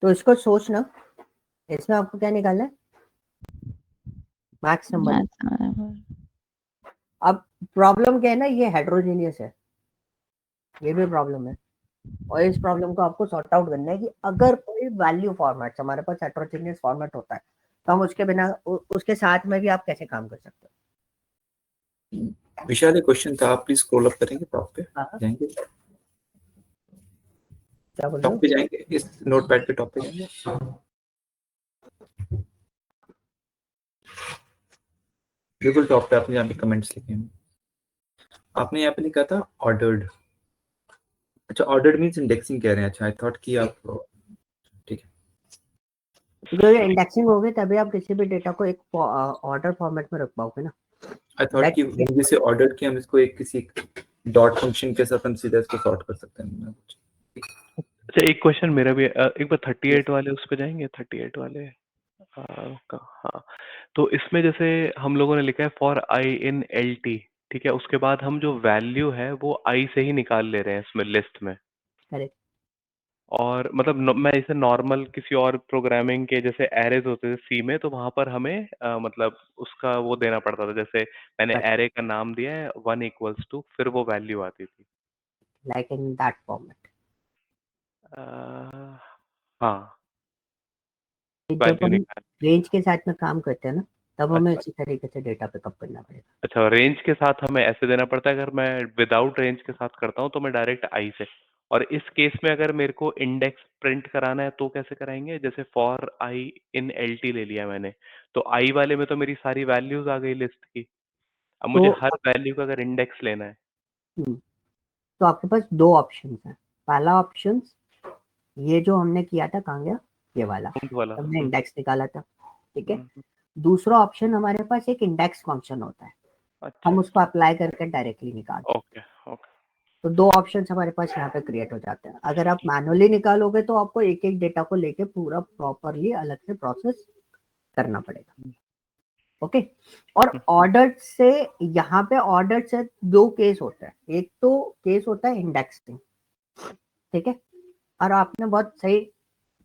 तो इसको सोचना, इसमें आपको क्या निकालना है, मैक्स नंबर। अब प्रॉब्लम क्या है ना, ये हेट्रोजेनियस है, ये भी प्रॉब्लम है, और इस प्रॉब्लम को आपको सॉर्ट आउट करना है कि अगर कोई वैल्यू फॉर्मेट हमारे पास हेट्रोजेनियस फॉर्मेट होता है तो हम उसके बिना उसके साथ में भी आप कैसे काम कर सकते हो।
विशाल, एक क्वेश्चन था, आप प्लीज स्क्रॉल अप करेंगे, टॉप पे
हाँ,
जाएंगे,
क्या बोल रहे
टॉप
हो?
पे जाएंगे, इस नोटपैड पे टॉप पे जाएंगे, बिल्कुल टॉप पे आपने यहाँ पे कमेंट्स लिखे हैं, आपने यहाँ पे लिखा था ऑर्डर्ड। अच्छा, ऑर्डर्ड मींस इंडेक्सिंग कह रहे हैं। अच्छा, आई थॉट कि आप, ठीक है,
जो ये इंडेक्सिंग होगी तभी आप किसी भी डेटा को एक ऑर्डर फॉर्मेट में रख पाओगे ना।
आई थॉट कि हम जैसे ऑर्डर्ड कि हम इसको एक किसी डॉट फंक्शन के साथ हम सीधा इसको सॉर्ट कर सकते हैं।
अच्छा, एक क्वेश्चन मेरा भी एक बार 38 वाले उस पे जाएंगे, 38 वाले हाँ। तो इसमें जैसे हम लोगों ने लिखा है for I in L T, ठीक है, उसके बाद हम जो वैल्यू है वो आई से ही निकाल ले रहे हैं इसमें लिस्ट में।
करेक्ट।
और मतलब मैं इसे नॉर्मल किसी और प्रोग्रामिंग के जैसे एरेज होते थे सी में, तो वहां पर हमें मतलब उसका वो देना पड़ता था, जैसे मैंने एरे का नाम दिया है 1 = 2, फिर वो वैल्यू आती थी।
Like in that format.
हाँ,
जब
वैल्यू
हम
निकाल।
रेंज के साथ में काम करते हैं ना, तब हमें
अच्छा
इसी तरीके से डेटा पिकअप करना पड़ेगा।
अच्छा, रेंज के साथ हमें ऐसे देना पड़ता है, अगर मैं विदाउट रेंज के साथ करता हूँ तो मैं डायरेक्ट आई से। और इस केस में अगर मेरे को इंडेक्स प्रिंट कराना है तो कैसे कराएंगे? जैसे for I in L T ले लिया मैंने, तो आई वाले में तो मेरी सारी वैल्यूज आ गई लिस्ट की। अब मुझे
तो
हर वैल्यू का अगर इंडेक्स लेना है।
हम्म, तो आपके पास दो ऑप्शन है। पहला ऑप्शन ये जो हमने किया था, कहाँ गया, ये वाला,
ऊंट वाला।
हमने इंडेक्स निकाला था, ठीक है।
हम्म,
दूसरा ऑप्शन हमारे पास एक इंडेक्स फंक्शन होता है,
अच्छा
हम उसको
अच्छा,
अप्लाई करके डायरेक्टली निकाल सकते
ओके ओके।
हैं। तो दो ऑप्शंस हमारे पास यहाँ पे क्रिएट हो जाते हैं। अगर आप मैनुअली निकालोगे तो आपको एक एक डेटा को लेके पूरा प्रॉपरली अलग से प्रोसेस करना पड़ेगा। ओके। और ऑर्डर से, यहाँ पे ऑर्डर से दो केस होता है। एक तो केस होता है इंडेक्सिंग, ठीक है। और आपने बहुत सही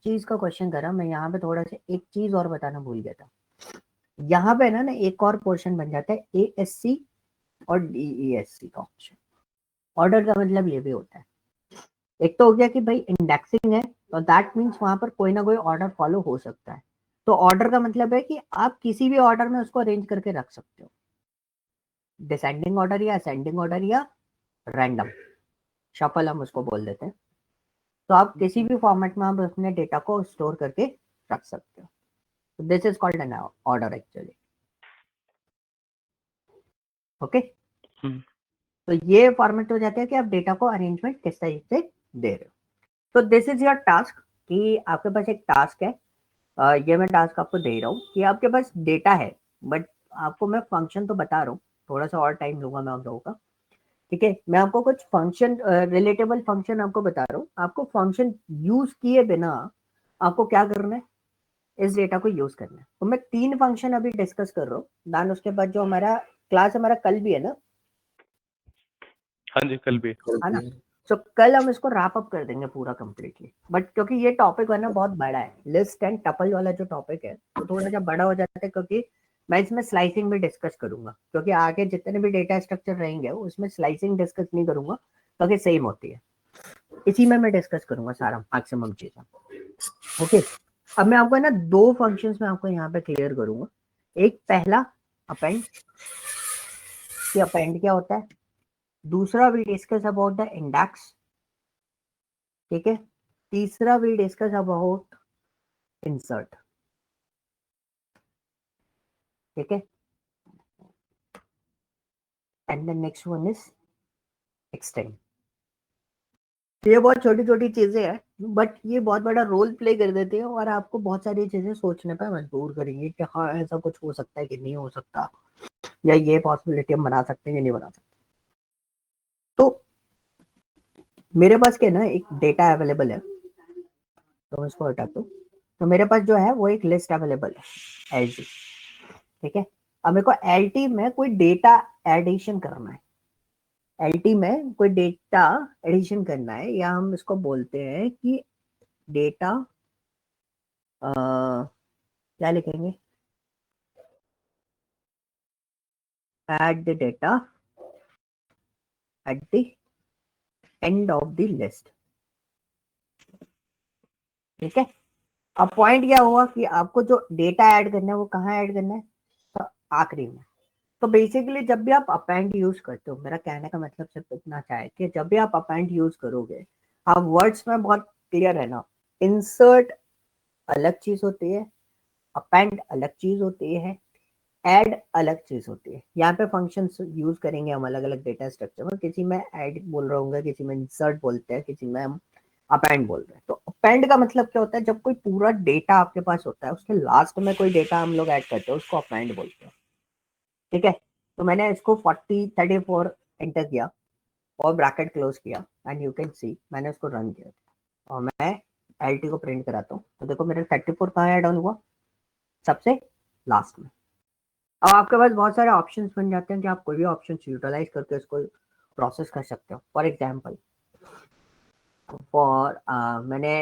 चीज का क्वेश्चन करा, मैं यहाँ पे थोड़ा सा एक चीज और बताना भूल गया था। यहाँ पे ना एक और पोर्शन बन जाता है ASC और DESC का ऑप्शन। ऑर्डर का मतलब ये भी होता है, एक तो हो गया कि भाई इंडेक्सिंग है तो दैट मीन्स वहां पर कोई ना कोई ऑर्डर फॉलो हो सकता है। तो ऑर्डर का मतलब है कि आप किसी भी ऑर्डर में उसको अरेंज करके रख सकते हो, डिसेंडिंग ऑर्डर या असेंडिंग ऑर्डर या रैंडम शफल हम उसको बोल देते हैं। तो आप किसी भी फॉर्मेट में आप अपने डेटा को स्टोर करके रख सकते हो। This is called N order actually. Okay, तो ये फॉर्मेट हो जाता है कि आप डेटा को अरेंजमेंट किस तरीके से दे रहे हो। तो दिस इज योर टास्क, कि आपके पास एक टास्क है। ये मैं टास्क आपको दे रहा हूँ कि आपके पास डेटा है, बट आपको मैं फंक्शन तो बता रहा हूँ, थोड़ा सा और टाइम लूंगा मैं आप लोगों का, ठीक है। मैं आपको कुछ फंक्शन, रिलेटेबल फंक्शन आपको बता रहा हूँ। आपको फंक्शन यूज किए बिना आपको क्या करना है, इस डेटा को यूज करना है। तो मैं 3 फंक्शन अभी डिस्कस कर रहा हूँ, देन उसके बाद जो हमारा क्लास हमारा कल भी है ना,
हाँ जी, कल भी।
है ना। तो कल हम इसको रैप अप कर देंगे पूरा कंप्लीटली, बट क्योंकि ये टॉपिक है ना बहुत बड़ा है, लिस्ट एंड टपल वाला जो टॉपिक है तो थोड़ा सा बड़ा हो जाता है, क्योंकि मैं इसमें स्लाइसिंग भी डिस्कस करूंगा, क्योंकि आगे जितने भी डेटा स्ट्रक्चर रहेंगे उसमें स्लाइसिंग डिस्कस नहीं करूंगा क्योंकि सेम होती है। इसी में मैं डिस्कस करूंगा सारा मैक्सिमम चीजें। ओके, अब मैं आपको ना 2 फंक्शंस में आपको यहाँ पे क्लियर करूंगा। एक पहला अपेंड, कि अपेंड क्या होता है। दूसरा we discuss about the index, ठीक है। तीसरा वी डिस्कस अबाउट इंसर्ट, ठीक है। And the next one is extend. ये बहुत छोटी छोटी चीजें हैं, बट ये बहुत बड़ा रोल प्ले कर देते हैं और आपको बहुत सारी चीजें सोचने पर मजबूर करेंगे कि हाँ ऐसा कुछ हो सकता है कि नहीं हो सकता, या ये पॉसिबिलिटी हम बना सकते हैं या नहीं बना सकते। तो मेरे पास क्या ना, एक डेटा अवेलेबल है, तो मैं इसको हटा दूं। तो मेरे पास जो है वो एक लिस्ट अवेलेबल है LT, ठीक है। अब मेरे को LT में कोई डेटा एडिशन करना है, LT में कोई डेटा एडिशन करना है, या हम इसको बोलते हैं कि डेटा क्या लिखेंगे, add the data at the end of the list। ठीक है, अब पॉइंट क्या हुआ कि आपको जो डेटा ऐड करना है वो कहाँ ऐड करना है, तो आखिरी में। तो बेसिकली जब भी आप अपेंड यूज करते हो, मेरा कहने का मतलब सिर्फ इतना सा है कि जब भी आप अपेंड यूज करोगे, आप वर्ड्स में बहुत क्लियर है ना, इंसर्ट अलग चीज होती है, अपेंड अलग चीज होती है, ऐड अलग चीज होती है। यहाँ पे फंक्शंस यूज करेंगे हम अलग अलग डेटा स्ट्रक्चर में, किसी में ऐड बोल रहा हूँ, किसी में इंसर्ट बोलते हैं, किसी में हम अपेंड बोल रहे हैं। तो अपेंड का मतलब क्या होता है, जब कोई पूरा डेटा आपके पास होता है उसके लास्ट में कोई डेटा हम लोग ऐड करते हैं उसको अपेंड बोलते हैं। ठीक है, तो मैंने इसको 4034 एंटर किया और ब्रैकेट क्लोज किया एंड यू कैन सी मैंने उसको रन किया और मैं एल को प्रिंट कराता हूँ। तो देखो मेरा 34 कहाँ ऐड ऑन हुआ, सबसे लास्ट में। अब आपके पास बहुत सारे ऑप्शंस बन जाते हैं कि आप कोई भी ऑप्शन यूटिलाइज करके उसको प्रोसेस कर सकते हो। फॉर एग्जांपल मैंने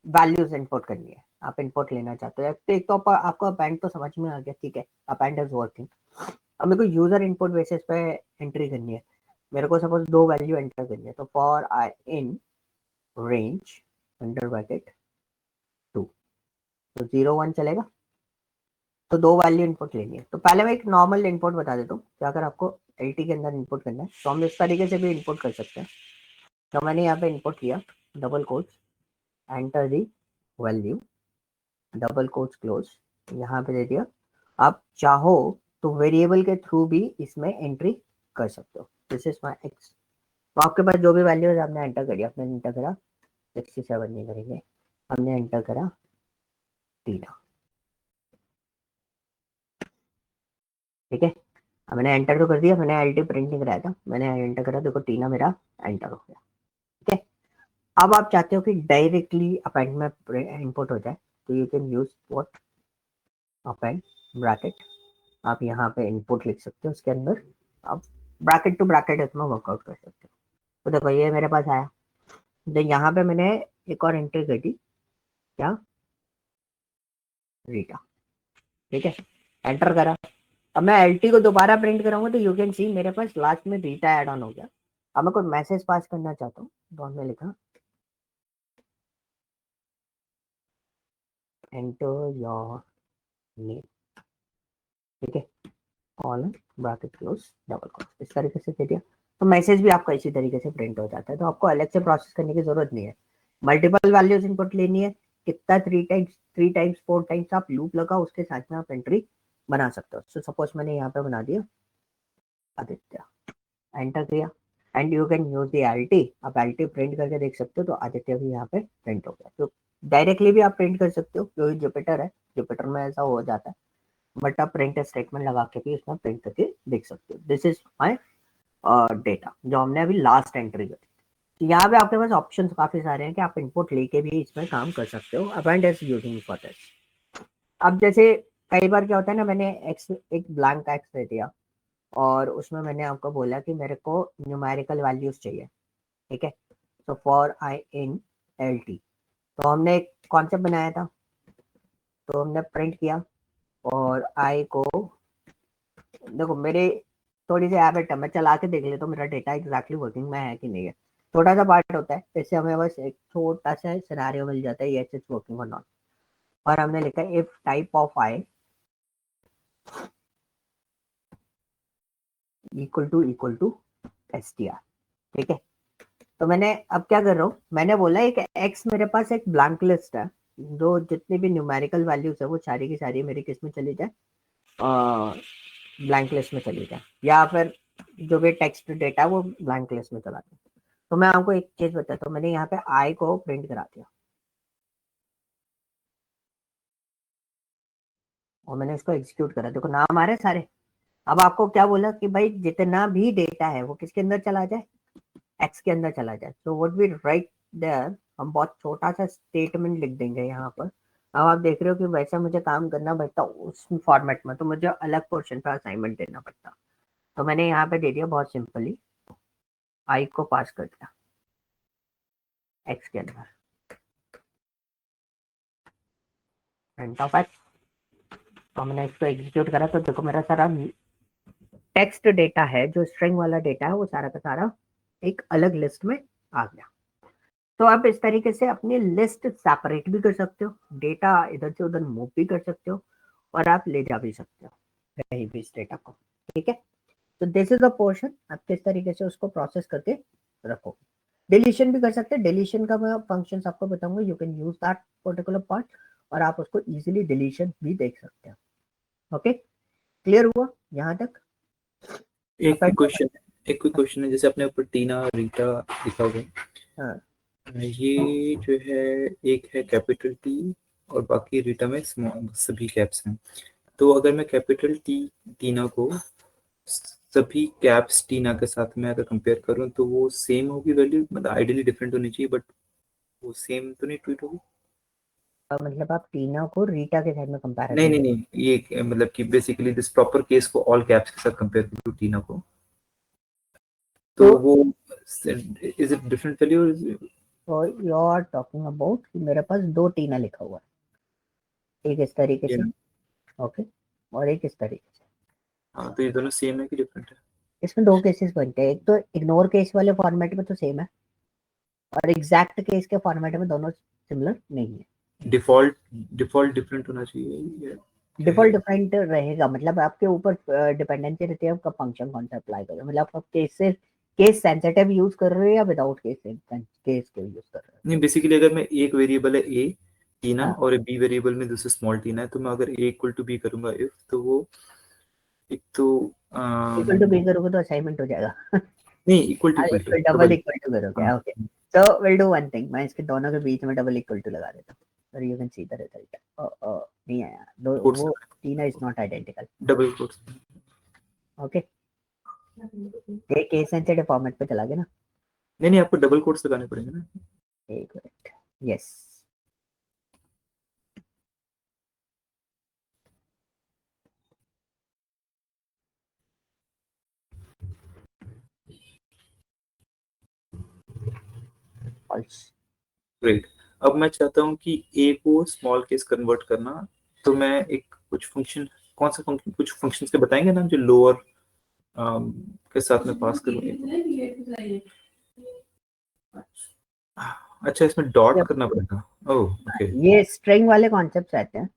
वैल्यूज इंपोर्ट करनी है, आप इंपोर्ट लेना चाहते हो, तो एक तो आपको अपेंड तो समझ में आ गया, ठीक है, अपेंड इज वर्किंग। अब मेरे को यूजर इनपुट बेसिस पे एंट्री करनी है, मेरे को सपोज 2 वैल्यू एंटर करनी है, तो for I in range under bracket 2, तो 0 1 चलेगा, तो 2 वैल्यू इनपुट लेनी है। तो पहले मैं एक नॉर्मल इनपुट बता देता हूँ कि अगर आपको एलटी के अंदर इनपुट करना है तो हम इस तरीके से भी इनपुट कर सकते हैं। तो मैंने यहाँ पे इनपुट किया, double quotes, enter the value, double quotes close, यहाँ पे दे दिया। आप चाहो तो वेरिएबल के थ्रू भी इसमें एंट्री कर सकते हो, दिस इज माई एक्स। तो आपके पास जो भी वैल्यू है आपने एंटर करी, आपने एंटर करा 67 नहीं करेंगे, हमने एंटर करा टीना। ठीक है, अब मैंने एंटर तो कर दिया, मैंने एलटी प्रिंट नहीं कराया था, मैंने एंटर करा, देखो टीना मेरा एंटर हो गया। ठीक है, अब आप चाहते हो कि डायरेक्टली अपेंड में इनपुट हो जाए, तो you can use what, append bracket. आप यहाँ पे इनपुट लिख सकते हो, उसके अंदर आप ब्रैकेट टू ब्रैकेट इसमें वर्कआउट कर सकते हो। तो देखो ये मेरे पास आया, तो यहाँ पे मैंने एक और एंट्री कर दी, क्या, रीटा। ठीक है, एंटर करा, अब मैं एलटी को दोबारा प्रिंट कराऊंगा तो यू कैन सी मेरे पास लास्ट में रीटा ऐड ऑन हो गया। अब मैं कोई मैसेज पास करना चाहता हूँ, तो हमने लिखा एंटर योर नेम। ठीक है, colon bracket close double quote, इस तरीके से दे दिया, तो मैसेज भी आपका इसी तरीके से प्रिंट हो जाता है। तो आपको अलग से प्रोसेस करने की जरूरत नहीं है। मल्टीपल वैल्यूज इनपुट लेनी है, कितना 3 टाइम्स 4 टाइम्स आप लूप लगाओ, उसके साथ में आप एंट्री बना सकते हो। तो सपोज मैंने यहाँ पे बना दिया आदित्य, एंटर किया and you can use the LT. आप एलटी प्रिंट करके देख सकते हो, तो आदित्य भी यहाँ पे प्रिंट हो गया। तो डायरेक्टली भी आप प्रिंट कर सकते हो, क्योंकि जुपिटर है, जुपिटर में ऐसा हो जाता है, बट आप प्रिंट स्टेटमेंट लगा के भी इसमें प्रिंट करके देख सकते हो। दिस इज माई डेटा जो हमने अभी लास्ट एंट्री करी। तो यहाँ पे आपके पास ऑप्शन काफी सारे हैं कि आप इनपुट लेके भी इसमें काम कर सकते हो। Append is using for this. अब जैसे कई बार क्या होता है ना, मैंने एक्स एक ब्लैंक एक्स दे दिया और उसमें मैंने आपको बोला कि मेरे को न्यूमेरिकल वैल्यूज चाहिए। ठीक है, तो for I in L T, तो हमने एक कॉन्सेप्ट बनाया था, तो हमने प्रिंट किया और आई को, देखो मेरे थोड़ी सी हैबिट है, मैं चला के देख लेता हूँ मेरा डेटा एग्जैक्टली वर्किंग में है कि नहीं है। छोटा सा पार्ट होता है, इससे हमें बस एक छोटा सा सिनेरियो मिल जाता है, यस इट्स वर्किंग और नॉट। और हमने लिखा if type of I equal to S T R. ठीक है, तो मैंने अब क्या कर रहा हूँ, मैंने बोला एक एक्स मेरे पास एक ब्लैंक लिस्ट है, जो जितनी भी न्यूमेरिकल वैल्यूज है वो सारी की सारी मेरी किस में चली जाए, ब्लैंक लिस्ट में चली जाए, या फिर जो भी टेक्स्ट डेटा वो ब्लैंक लिस्ट में चला जाए। तो मैं आपको एक चीज बताता हूँ, मैंने यहाँ पे आई को प्रिंट करा दिया और मैंने इसको एग्जीक्यूट करा, देखो नाम आ रहे सारे। अब आपको क्या बोला कि भाई जितना भी डेटा है वो किसके अंदर चला जाए, एक्स के अंदर चला जाए। So what we write there, हम बहुत छोटा सा स्टेटमेंट लिख देंगे यहाँ पर। अब आप देख रहे हो कि वैसा मुझे काम करना पड़ता उस फॉर्मेट में, तो मुझे अलग पोर्शन पर असाइनमेंट देना पड़ता। तो मैंने यहाँ पे दे दिया बहुत सिंपली, आई को पास कर दिया एक्स के अंदर। Print of x. तो हमने इसको एग्जीक्यूट करा तो देखो मेरा सारा टेक्स्ट डेटा है, जो स्ट्रिंग वाला डेटा है वो सारा का सारा एक अलग लिस्ट में आ गया। तो आप इस तरीके से अपनी लिस्ट सेपरेट भी कर सकते हो, डेटा इधर से उधर मूव भी कर सकते हो, और आप ले जा भी सकते हो कहीं भी इस डेटा को। ठीक है, तो दिस इज द पोर्शन, आप किस तरीके से उसको प्रोसेस करके रखो। डिलीशन भी कर सकते हैं, डिलीशन का मैं फंक्शंस आपको बताऊंगा, you can use that particular part, और आप उसको इजीली डिलीशन भी देख सकते हो। ओके, क्लियर हुआ यहाँ तक?
एक क्वेश्चन है, जैसे अपने ऊपर टीना रीटा लिखा हुआ है,
हाँ,
ये जो है एक है कैपिटल टी और बाकी रीटा में सभी कैप्स हैं। तो अगर मैं कैपिटल टीना को सभी कैप्स टीना के साथ में अगर कंपेयर करूं तो वो सेम होगी वैल्यू, मतलब आइडियली डिफरेंट होनी चाहिए, बट वो सेम तो नहीं ट्वीट होगी।
मतलब आप टीना को रीटा के साथ में कंपैरिजन?
नहीं, ये मतलब कि बेसिकली दिस प्रॉपर केस को ऑल कैप्स के साथ कंपेयर करूं टीना को, तो वो इज इट डिफरेंट वैल्यू?
और यू आर टॉकिंग अबाउट मेरे पास दो टीना लिखा हुआ है, एक इस तरीके से, ओके, और एक इस तरीके से।
हाँ, तो ये दोनों सेम है कि डिफरेंट है?
इसमें दो केसेस बनते हैं, एक तो इग्नोर केस वाले फॉर्मेट में तो सेम है, और एग्जैक्ट केस के फॉर्मेट में दोनों सिमिलर नहीं है।
डिफॉल्ट डिफरेंट होना चाहिए,
डिफॉल्ट डिफरेंट रहेगा, मतलब आपके ऊपर डिपेंडेंसी रहती है आपका फंक्शन कौन सा अप्लाई करो, मतलब आप केस सेंसिटिव यूज कर रहे हो या विदाउट केस को यूज कर रहे हो।
नहीं, बेसिकली अगर मैं एक वेरिएबल है ए टीना
हाँ,
और बी वेरिएबल में दूसरा स्मॉल टीना है, तो मैं अगर ए इक्वल टू बी करूंगा इफ, तो वो एक तो
इक्वल टू बी करोगे तो असाइनमेंट हो जाएगा।
नहीं, equal to
double equal to करोगे, okay. So will do one thing, मैं इसके दोनों के बीच में डबल इक्वल टू लगा देता हूँ, और you can see the result. नहीं आया, दो वो टीना is not identical,
double quotes.
Okay. ये केस सेंसिटिव फॉर्मेट पे चला गया ना?
नहीं, आपको डबल कोट्स लगाने पड़ेंगे ना।
एक मिनट, यस। फॉल्स।
ग्रेट। अब मैं चाहता हूँ कि ए को स्मॉल केस कन्वर्ट करना, तो मैं एक कुछ फंक्शन, कौन सा फंक्शन, कुछ फंक्शंस के बताएंगे ना जो लोअर के साथ में पास करूँगी। अच्छा, इसमें डॉट करना पड़ेगा। ओह, ओके।
ये स्ट्रिंग वाले कॉन्सेप्ट रहते हैं,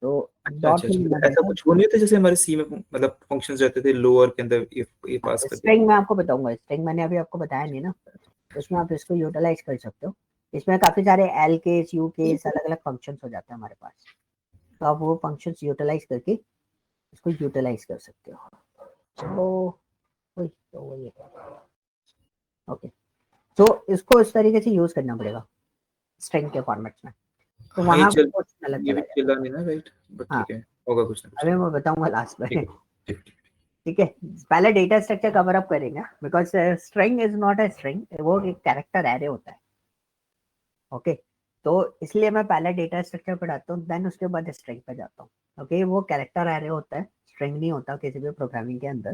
तो
अच्छा,
डॉट में लिखना
ऐसा
पड़ेगा।
कुछ वो नहीं होता जैसे हमारे सी में, मतलब फंक्शंस रहते थे लोअर के अंदर इफ ये पास कर दिया।
स्ट्रिंग मैं आपको बताऊंगा, स्ट्रिंग मैंने अभी आपको बताया नहीं ना, उसमें आप इसको यूटिलाइज कर सकते हो। इसमें काफी सारे एल केस, यू केस, अलग अलग फंक्शंस हो जाते हैं हमारे पास, तो आप वो फंक्शंस यूटिलाइज करके इसको यूटिलाइज कर सकते हो। तो वही ओके। तो इसको इस तरीके से यूज करना पड़ेगा स्ट्रिंग के फॉर्मेट्स में, तो
हाँ, ये
वहां
चल,
कुछ अलग
ये भी
चला जाएगा।
चला नहीं ना, राइट? बट
हाँ,
ठीक है, होगा कुछ ना कुछ।
अभी मैं बताऊंगा लास्ट में।
ठीक है।
ठीक है, पहले डेटा स्ट्रक्चर कवर अप करेंगे, because string is not a string, वो एक कैरेक्टर एरे होता है। ओके, तो इसलिए मैं पहले डेटा स्ट्रक्चर पढ़ाता हूँ, देन उसके बाद स्ट्रिंग पे जाता हूँ। ओके, वो कैरेक्टर एरे होता है, स्ट्रिंग नहीं होता किसी भी प्रोग्रामिंग के अंदर।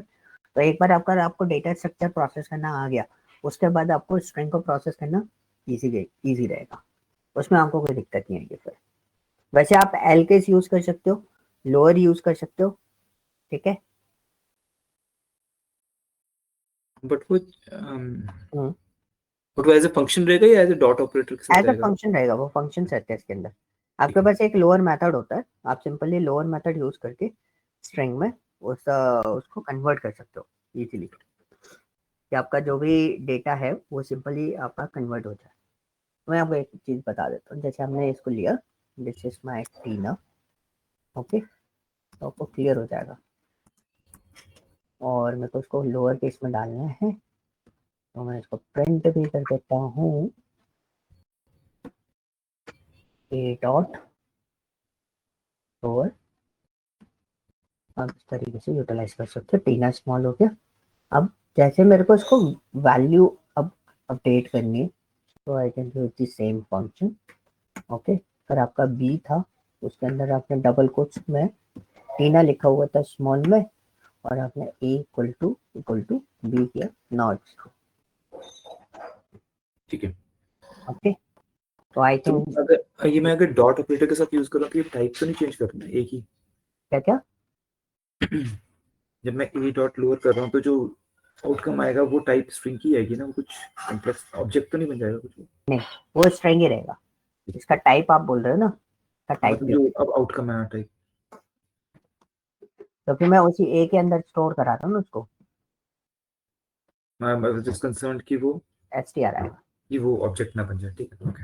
तो एक बार आपको डेटा स्ट्रक्चर प्रोसेस करना आ गया, उसके बाद आपको स्ट्रिंग को प्रोसेस करना इजी रहेगा, उसमें आपको कोई दिक्कत नहीं आएगी फिर। वैसे आप एल केस यूज कर सकते हो, लोअर यूज कर सकते हो, ठीक है।
बट वो एज ए फंक्शन रहेगा या एज ए डॉट ऑपरेटर के साथ
एज अ
रहेगा?
फंक्शन रहेगा, वो फंक्शन रहते हैं इसके अंदर। आपके पास एक लोअर मेथड होता है, आप सिंपली लोअर मेथड यूज करके स्ट्रिंग में उसको कन्वर्ट कर सकते हो इजीली, कि आपका जो भी डेटा है वो सिंपली आपका कन्वर्ट हो जाए। मैं आपको एक चीज बता देता हूँ, जैसे हमने इसको लिया, this is my Tina, okay, तो आपको क्लियर हो जाएगा। और मेरे को इसको लोअर केस में डालना है, तो मैं इसको प्रिंट भी कर देता हूँ, ए डॉट लोअर। आप इस तरीके से यूटिलाइज कर सकते हो, टीना स्मॉल हो गया। अब जैसे मेरे को इसको वैल्यू अब अपडेट करनी है, तो I can use the same function, okay. अगर आपका बी था, उसके अंदर आपने डबल कोट्स में टीना लिखा हुआ था स्मॉल में, और आपने ए इक्वल टू बी किया नॉट,
ठीक है,
ओके। तो आई
तो
थिंक
अगर ये मैं अगर डॉट ऑपरेटर के साथ यूज करूँ तो ये टाइप तो नहीं चेंज करना है एक ही?
क्या क्या
जब मैं ए डॉट लोअर कर रहा हूँ तो जो आउटकम आएगा वो टाइप स्ट्रिंग की आएगी ना, वो कुछ कॉम्प्लेक्स ऑब्जेक्ट तो नहीं बन जाएगा कुछ?
नहीं, वो स्ट्रिंग ही रहेगा। इसका टाइप आप बोल रहे हो ना, इसका टाइप
मतलब
भी
जो अब आउटकम है टाइप,
तो फिर मैं उसी ए के अंदर स्टोर करा रहा हूँ ना उसको,
मैं जस्ट कंसर्न्ड कि वो
str आएगा।
ऑब्जेक्ट ना बन जाए, ठीक है, ओके।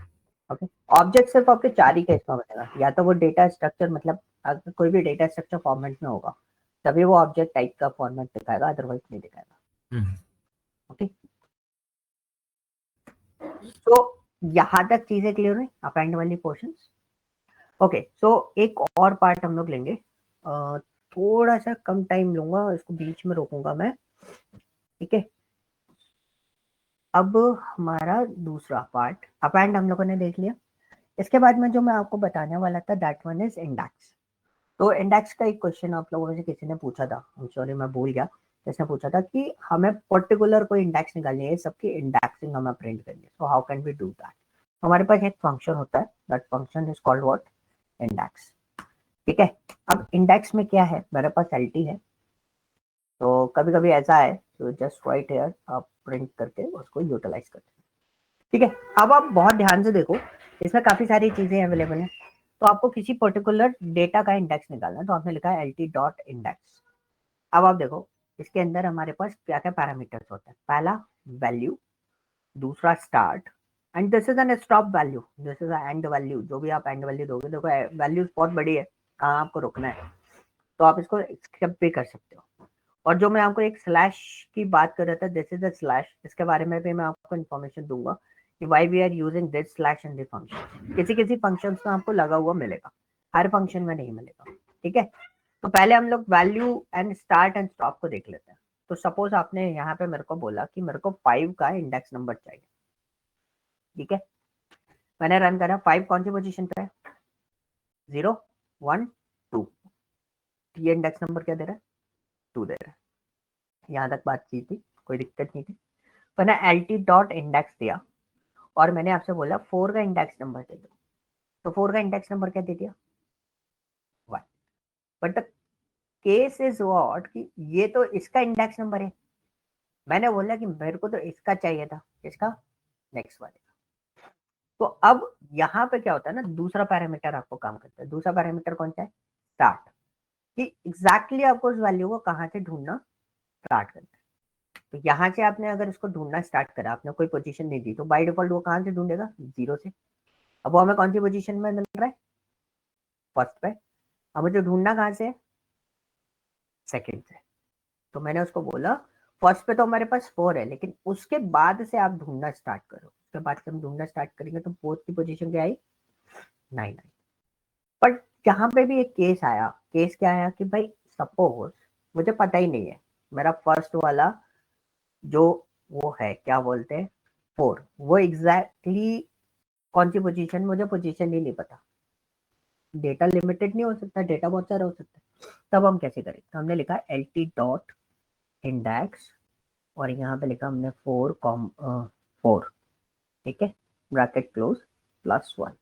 ओके, ऑब्जेक्ट सिर्फ आपके 4 ही केस में बनेगा, या तो वो डेटा स्ट्रक्चर मतलब अगर कोई भी डेटा स्ट्रक्चर फॉर्मेट में होगा तभी वो ऑब्जेक्ट टाइप का फॉर्मेट दिखाएगा, अदरवाइज नहीं दिखाएगा। ओके, तो यहाँ तक चीजें क्लियर हुई अपेंड वाली पोर्शंस। ओके, सो एक और पार्ट हम लोग लेंगे, थोड़ा सा कम टाइम लूंगा, इसको बीच में रोकूंगा मैं, ठीक है। अब हमारा दूसरा पार्ट अपेंड हम लोगों ने देख लिया। इसके बाद में जो मैं आपको बताने वाला था दैट वन इज इंडेक्स। तो इंडेक्स का एक क्वेश्चन आप लोगों में से किसी ने पूछा था, सॉरी मैं भूल गया, किसने पूछा था कि हमें पर्टिकुलर कोई इंडेक्स निकालनी है, सबकी इंडेक्सिंग हमें प्रिंट करनी है, so how can we do that. हमारे पास एक फंक्शन होता है, that function is called what, index, ठीक है। अब इंडेक्स में क्या है, मेरे पास एलटी है, तो कभी कभी ऐसा है तो जस्ट राइट हियर आप प्रिंट करके उसको यूटिलाइज करते हैं, ठीक है। अब आप बहुत ध्यान से देखो, इसमें काफी सारी चीजें अवेलेबल हैं। तो आपको किसी पर्टिकुलर डेटा का इंडेक्स निकालना है, तो आपने लिखा है एल डॉट इंडेक्स। अब आप देखो इसके अंदर हमारे पास क्या क्या पैरामीटर्स होते हैं। पहला वैल्यू, दूसरा start, and this is an stop value, this is and value. जो भी आप एंड वैल्यू दोगे, देखो वैल्यू बहुत बड़ी है, कहाँ आपको रुकना है, तो आप इसको स्किप भी कर सकते हो। और जो मैं आपको एक स्लैश की बात कर रहा था, दिस इज अ स्लैश, इसके बारे में भी मैं आपको इन्फॉर्मेशन दूंगा कि why we are using this slash in the function. किसी किसी फंक्शंस में आपको लगा हुआ मिलेगा, हर फंक्शन में नहीं मिलेगा, ठीक है। तो पहले हम लोग value and start and stop को देख लेते हैं। तो सपोज आपने यहाँ पे मेरे को बोला कि मेरे को 5 का इंडेक्स नंबर चाहिए, ठीक है। मैंने रन करा, 5 कौन सी पोजीशन पे है, 0 1 2, ये इंडेक्स नंबर क्या दे रहा है, 2 दे रहा है। यहाँ तक बात की थी, कोई दिक्कत नहीं थी। मैंने एल टी डॉट इंडेक्स दिया और मैंने आपसे बोला 4 का इंडेक्स नंबर दे दो, तो 4 का इंडेक्स नंबर क्या दे दिया, 1। But the case is what कि ये तो इसका इंडेक्स नंबर है, मैंने बोला कि मेरे को तो इसका चाहिए था, इसका नेक्स्ट वाले का। तो अब यहाँ पे क्या होता है ना, दूसरा पैरामीटर आपको काम करता है। दूसरा पैरामीटर कौन सा है, स्टार्ट, कि एग्जैक्टली आपको उस वैल्यू को कहाँ से ढूंढना स्टार्ट करना है। तो यहाँ से आपने अगर इसको ढूंढना स्टार्ट करा, आपने कोई पोजीशन नहीं दी, तो बाय डिफॉल्ट वो कहाँ से ढूंढेगा, 0 से। अब वो हमें कौन सी पोजीशन में मिल रहा है, फर्स्ट पे। अब मुझे ढूंढना कहाँ से है, सेकंड से। तो मैंने उसको बोला फर्स्ट पे तो हमारे पास 4 है, लेकिन उसके बाद से आप ढूंढना स्टार्ट करो। उसके बाद से हम ढूंढना स्टार्ट करेंगे तो फोर्थ की पोजीशन क्या आई, 9 आई। बट यहाँ पे भी एक केस आया, केस क्या आया कि भाई सपोज मुझे पता ही नहीं है, मेरा फर्स्ट वाला जो वो है क्या बोलते हैं 4, वो एग्जैक्टली कौन सी पोजीशन, मुझे पोजीशन ही नहीं पता। डेटा लिमिटेड नहीं हो सकता, डेटा बहुत सारा हो सकता है। तब हम कैसे करें, तो हमने लिखा एल टी डॉट इंडेक्स और यहाँ पे लिखा हमने 4, ठीक है, ब्रैकेट क्लोज +1।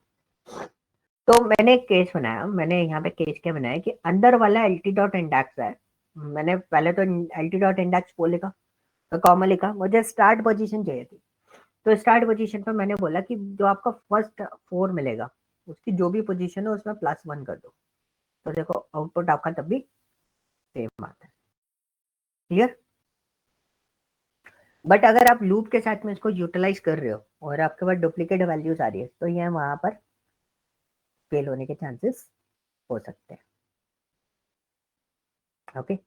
तो मैंने एक केस बनाया, मैंने यहाँ पे केस क्या बनाया कि अंदर वाला एल टी डॉट इंडेक्स है, मैंने पहले तो एल टी डॉट इंडेक्स को लिखा, तो कॉमा लिखा, मुझे स्टार्ट पोजीशन चाहिए थी। तो स्टार्ट पोजीशन पे मैंने बोला कि जो आपका फर्स्ट 4 मिलेगा उसकी जो भी पोजीशन है उसमें +1 कर दो। तो देखो आउटपुट आपका तब भी सेम आता है, क्लियर। बट अगर आप लूप के साथ में इसको यूटिलाइज कर रहे हो और आपके पास डुप्लीकेट वैल्यूज आ रही है, तो ये वहां पर फेल होने के चांसेस हो सकते हैं। ओके,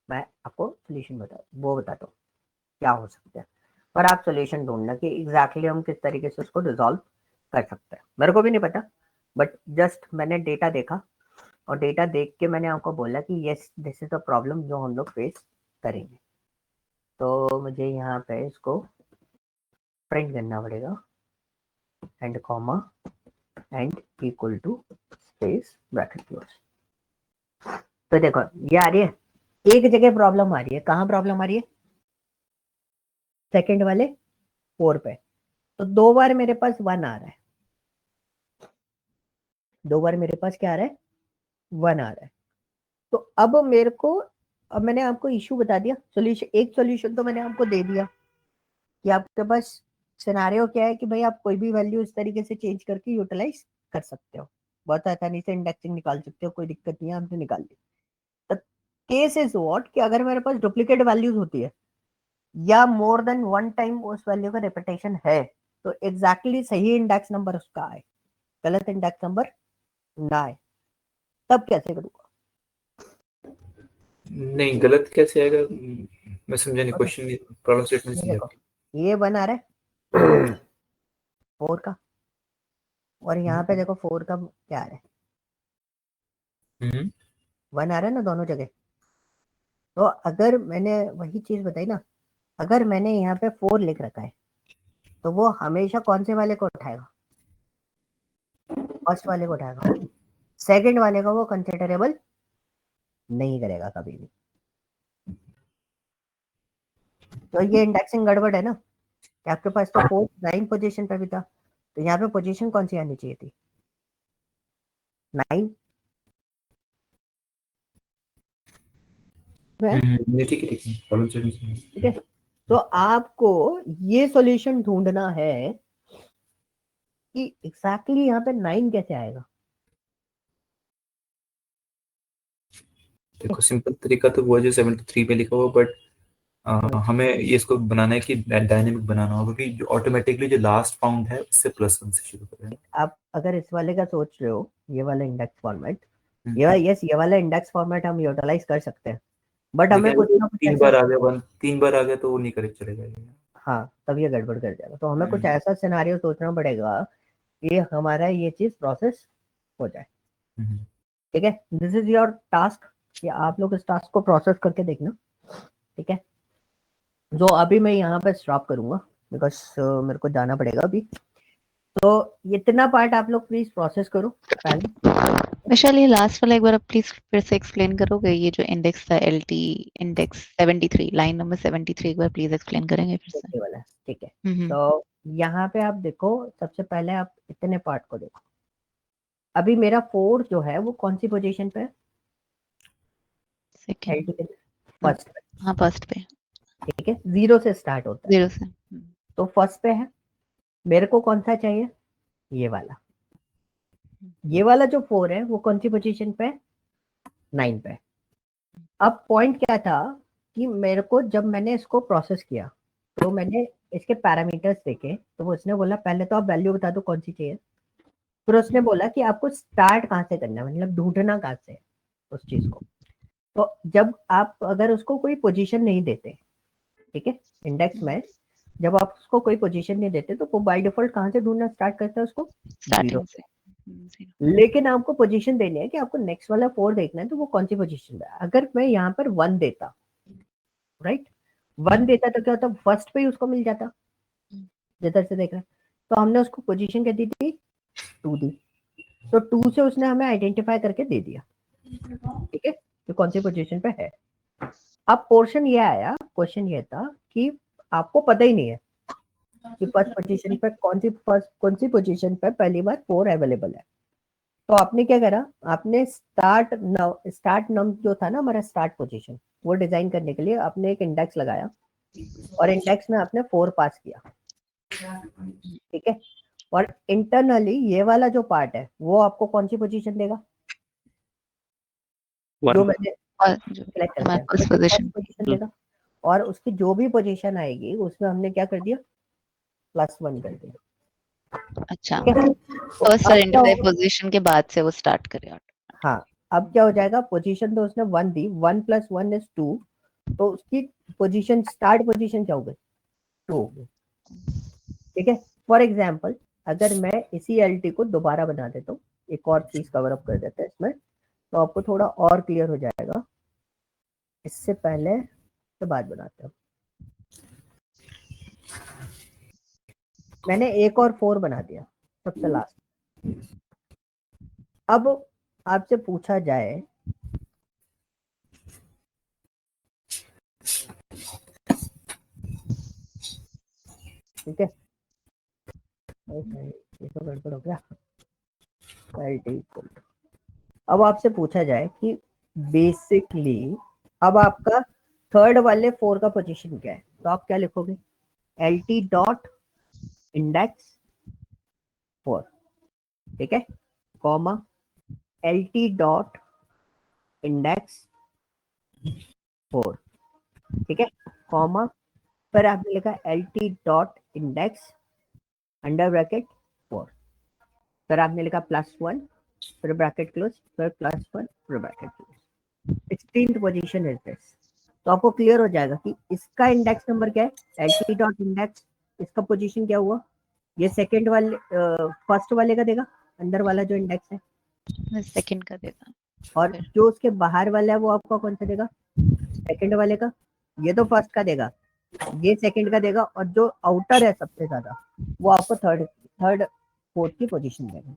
मैं आपको सोल्यूशन बताता हूँ क्या हो सकता है, पर आप सोल्यूशन ढूंढना कि एग्जैक्टली हम किस तरीके से उसको रिजॉल्व कर सकते हैं। मेरे को भी नहीं पता, बट जस्ट मैंने डेटा देखा और डेटा देख के मैंने आपको बोला कि yes this is a problem जो हम लोग फेस करेंगे। तो मुझे यहाँ पे इसको प्रिंट करना पड़ेगा, end comma end equal to space bracket close. तो देखो ये आ रही है, एक जगह प्रॉब्लम आ रही है, कहाँ प्रॉब्लम आ रही है, सेकंड वाले 4 पे। तो 2 बार मेरे पास 1 आ रहा है, 2 बार मेरे पास क्या आ रहा है, 1 आ रहा है। तो अब मेरे को, अब मैंने आपको इशू बता दिया, सॉल्यूशन, एक सॉल्यूशन तो मैंने आपको दे दिया कि आपके पास सिनेरियो क्या है कि भाई आप कोई भी वैल्यू इस तरीके से चेंज करके यूटिलाइज कर सकते हो, बहुत आसानी से इंडेक्सिंग निकाल सकते हो, कोई दिक्कत नहीं है, हमने निकाल दी। केस इज व्हाट कि अगर मेरे पास डुप्लीकेट वैल्यूज होती है या मोर देन वन टाइम उस वैल्यू का रिपीटेशन है, तो एग्जैक्टली सही इंडेक्स नंबर उसका आए, गलत इंडेक्स नंबर ना आए, तब कैसे करूंगा?
नहीं, गलत कैसे आएगा? मैं समझा नहीं,
Okay,
क्वेश्चन प्रॉब्लम स्टेटमेंट
ये
समझा
देखो,
आपकी।
ये 1 आ रहा है 4 का, और यहाँ पे
हम्म,
देखो 4 का क्या आ रहा है,
हम्म,
1 आ रहा है ना दोनों जगह। तो अगर मैंने वही चीज बताई ना, अगर मैंने यहाँ पे 4 लिख रखा है तो वो हमेशा कौन से वाले को उठाएगा, फर्स्ट वाले को उठाएगा, सेकंड वाले का वो कंसिडरेबल नहीं करेगा कभी भी। तो ये इंडेक्सिंग गड़बड़ है ना, कि आपके पास तो 4 9 पोजीशन पे भी था, तो यहाँ पे पोजीशन कौन सी आनी चाहिए थी, 9 है,
नहीं, ठीक है, ठीक है, प्रॉब्लम स्टेटमेंट समझ
ठीक है। तो आपको ये सॉल्यूशन ढूंढना है कि एग्जैक्टली यहाँ पे 9 कैसे आएगा।
देखो, सिंपल तरीका तो वो है जो 73 पे लिखा हुआ, बट हमें ये इसको बनाना है कि डायनेमिक बनाना होगा, कि जो ऑटोमेटिकली जो लास्ट फाउंड है उससे +1 से शुरू करें।
आप अगर इस वाले का सोच रहे हो, ये वाला इंडेक्स फॉर्मेट,
हम्म।
ये वाला इंडेक्स फॉर्मेट हम यूटिलाइज कर सकते हैं, बट हमें
लेकिन
कुछ
अगर
ना कुछ
3
ऐसा,
बार आ गया, 3 बार आ गया तो वो नहीं करेक्ट चलेगा ये।
हाँ तब ये गड़बड़ कर जाएगा। तो हमें कुछ
हम्म,
ऐसा सिनेरियो सोचना पड़ेगा कि हमारा ये चीज प्रोसेस हो जाए,
हम्म,
ठीक है। दिस इज योर टास्क, कि आप लोग इस टास्क को प्रोसेस करके देखना, ठीक है। जो अभी मैं यहाँ पे स्टॉप करूंगा बिकॉज मेरे को जाना पड़ेगा अभी। तो इतना पार्ट आप लोग प्लीज प्रोसेस करो पहले।
विशाल, ये लास्ट वाला एक बार आप प्लीज फिर से एक्सप्लेन करोगे, ये जो इंडेक्स था LT इंडेक्स 73, लाइन नंबर 73, एक बार प्लीज एक्सप्लेन करेंगे फिर से?
ये वाला, ठीक है।
हम्म।
तो यहाँ पे आप देखो, सबसे पहले आप इतने पार्ट को देखो। अभी मेरा 4 जो है वो कौन सी पोजीशन पे है,
सेकंड।
LT के फर्स्ट पे,
हाँ, फर्स्ट पे।
ठीक है, 0 से स्टार्ट होता है,
0 से।
तो फर्स्ट पे है। मेरे को कौन सा चाहिए, ये वाला, ये वाला जो 4 है वो कौन सी पोजीशन पे है, 9 पे। अब पॉइंट क्या था कि मेरे को जब मैंने इसको प्रोसेस किया तो मैंने इसके पैरामीटर्स देखे, तो वो उसने बोला पहले तो आप वैल्यू बता दो कौन सी चाहिए, फिर उसने बोला कि आपको स्टार्ट कहाँ से करना है, मतलब ढूंढना कहाँ से है उस चीज को। तो जब आप अगर उसको कोई पोजीशन नहीं देते, ठीक है, इंडेक्स में जब आप उसको कोई पोजीशन नहीं देते तो वो बाय डिफॉल्ट कहाँ से ढूंढना स्टार्ट करता है उसको, 0
स्टार्टिंग
से।
से। zero।
लेकिन आपको पोजीशन देनी है कि आपको नेक्स्ट वाला 4 देखना है, तो वो कौन सी पोजीशन है। अगर मैं यहाँ पर 1 देता, राइट, 1 देता तो क्या होता, फर्स्ट पे ही उसको मिल जाता, जिधर से देख रहे हैं। तो हमने उसको पोजीशन क्या दी थी, 2 दी, तो 2 से उसने हमें आइडेंटिफाई करके दे दिया, ठीक है, तो कौन सी पोजीशन पे है। अब पोर्शन ये आया, क्वेश्चन ये था कि आपको पता ही नहीं है कि फर्स्ट पोजीशन पे कौन सी पोजीशन पे पहली बार 4 अवेलेबल है। तो आपने क्या करा, आपने स्टार्ट नम जो था ना हमारा स्टार्ट पोजीशन, वो डिजाइन करने के लिए आपने एक इंडेक्स लगाया, और इंडेक्स में आपने 4 पास किया, ठीक है। और इंटरनली ये वाला जो पार्ट है वो आपको कौन सी पोजीशन देगा, जो
1।
मैंने
और जो
सिलेक्ट कर
हमारे
दिया,
फर्स्ट
फर्स्ट
पोजीशन।
पोजीशन देगा। और उसकी जो भी पोजीशन आएगी उसमें हमने क्या कर दिया, +1 कर दिया,
अच्छा,
ठीक है। तो
फर्स्ट
अब क्या
आइडेंटिफाई
होगा,
पोजीशन के बाद से वो स्टार्ट करे।
हाँ, अब क्या हो जाएगा, पोजीशन तो उसने 1 दी, 1 + 1 = 2, तो उसकी पोजीशन, स्टार्ट पोजीशन क्या हो गई, 2 हो गई, ठीक है। फॉर एग्जाम्पल अगर मैं इसी LT को दोबारा बना देता हूँ, एक और चीज कवर अप कर देते हैं इसमें, तो आपको थोड़ा और क्लियर हो जाएगा। इससे पहले से बात बनाते हैं, मैंने एक और 4 बना दिया सबसे लास्ट। अब आपसे पूछा जाए, ठीक है, ये तो गड़बड़ हो गया, LT इक्वल टू, अब आपसे पूछा जाए कि बेसिकली अब आपका थर्ड वाले 4 का पोजीशन क्या है, तो आप क्या लिखोगे, LT डॉट इंडेक्स 4, ठीक है, कॉमा LT डॉट इंडेक्स 4, ठीक है, कॉमा फिर आपने लिखा LT dot index under bracket 4, फिर आपने लिखा +1 फिर ब्रैकेट क्लोज फिर +1 फिर bracket close, 16th position is this. तो आपको क्लियर हो जाएगा कि इसका इंडेक्स नंबर क्या है, LT डॉट इंडेक्स, इसका पोजीशन क्या हुआ, ये सेकंड वाले फर्स्ट वाले का देगा, अंदर वाला जो इंडेक्स है,
सेकंड का देगा,
और
फिर
जो उसके बाहर वाला है वो आपका कौन सा देगा, सेकंड वाले का, ये तो फर्स्ट का देगा, ये सेकंड का देगा, और जो आउटर है सबसे ज्यादा वो आपको थर्ड फोर्थ की पोजीशन देगा।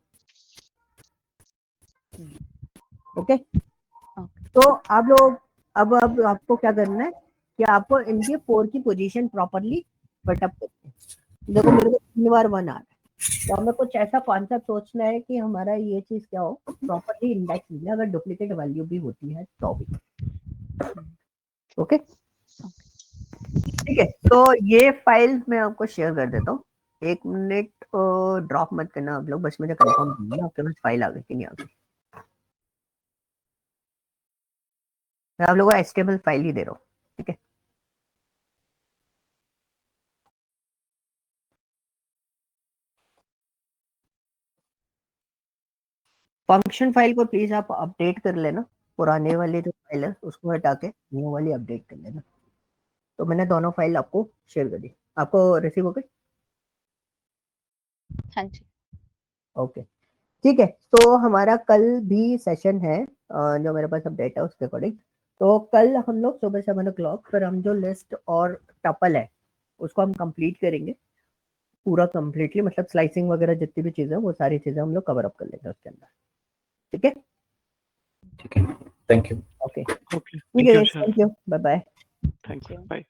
ओके, तो आप लोग अब आपको क्या करना है कि आपको इनके 4 की पोजीशन प्रॉपरली बटअप करनी है। देखो मेरे को 3 बार 1 आ रहा है, तो हमें कुछ ऐसा कॉन्सेप्ट सोचना है कि हमारा ये चीज क्या हो, प्रॉपरली इंडेक्स मिले, अगर डुप्लीकेट वैल्यू भी होती है तो भी। ओके ठीक है, तो ये फाइल मैं आपको शेयर कर देता हूँ, 1 मिनट ड्रॉप मत करना आप लोग, बस मुझे कंफर्म करना आपके पास फाइल आ गई कि नहीं आ गई। मैं आप लोगों को HTML फाइल ही दे रहा हूँ, ठीक है। फंक्शन फाइल को प्लीज आप अपडेट कर लेना, पुराने वाले जो फाइल है उसको हटा के न्यू वाली अपडेट कर लेना। तो मैंने दोनों फाइल आपको शेयर कर दी, आपको रिसीव हो गई?
हाँ जी।
ओके ठीक है, तो हमारा कल भी सेशन है जो मेरे पास अपडेट है उसके अकॉर्डिंग। तो कल हम लोग सुबह 7 o'clock फिर हम जो लिस्ट और टपल है उसको हम कंप्लीट करेंगे पूरा कंप्लीटली, मतलब स्लाइसिंग वगैरह जितनी भी चीजें वो सारी चीजें हम लोग कवर अप कर लेंगे उसके अंदर, ठीक है।
ठीक है, थैंक यू।
ओके
ओके,
ठीक
थैंक यू
है,
Vishal,
thank you, bye bye.
Thanks, bye.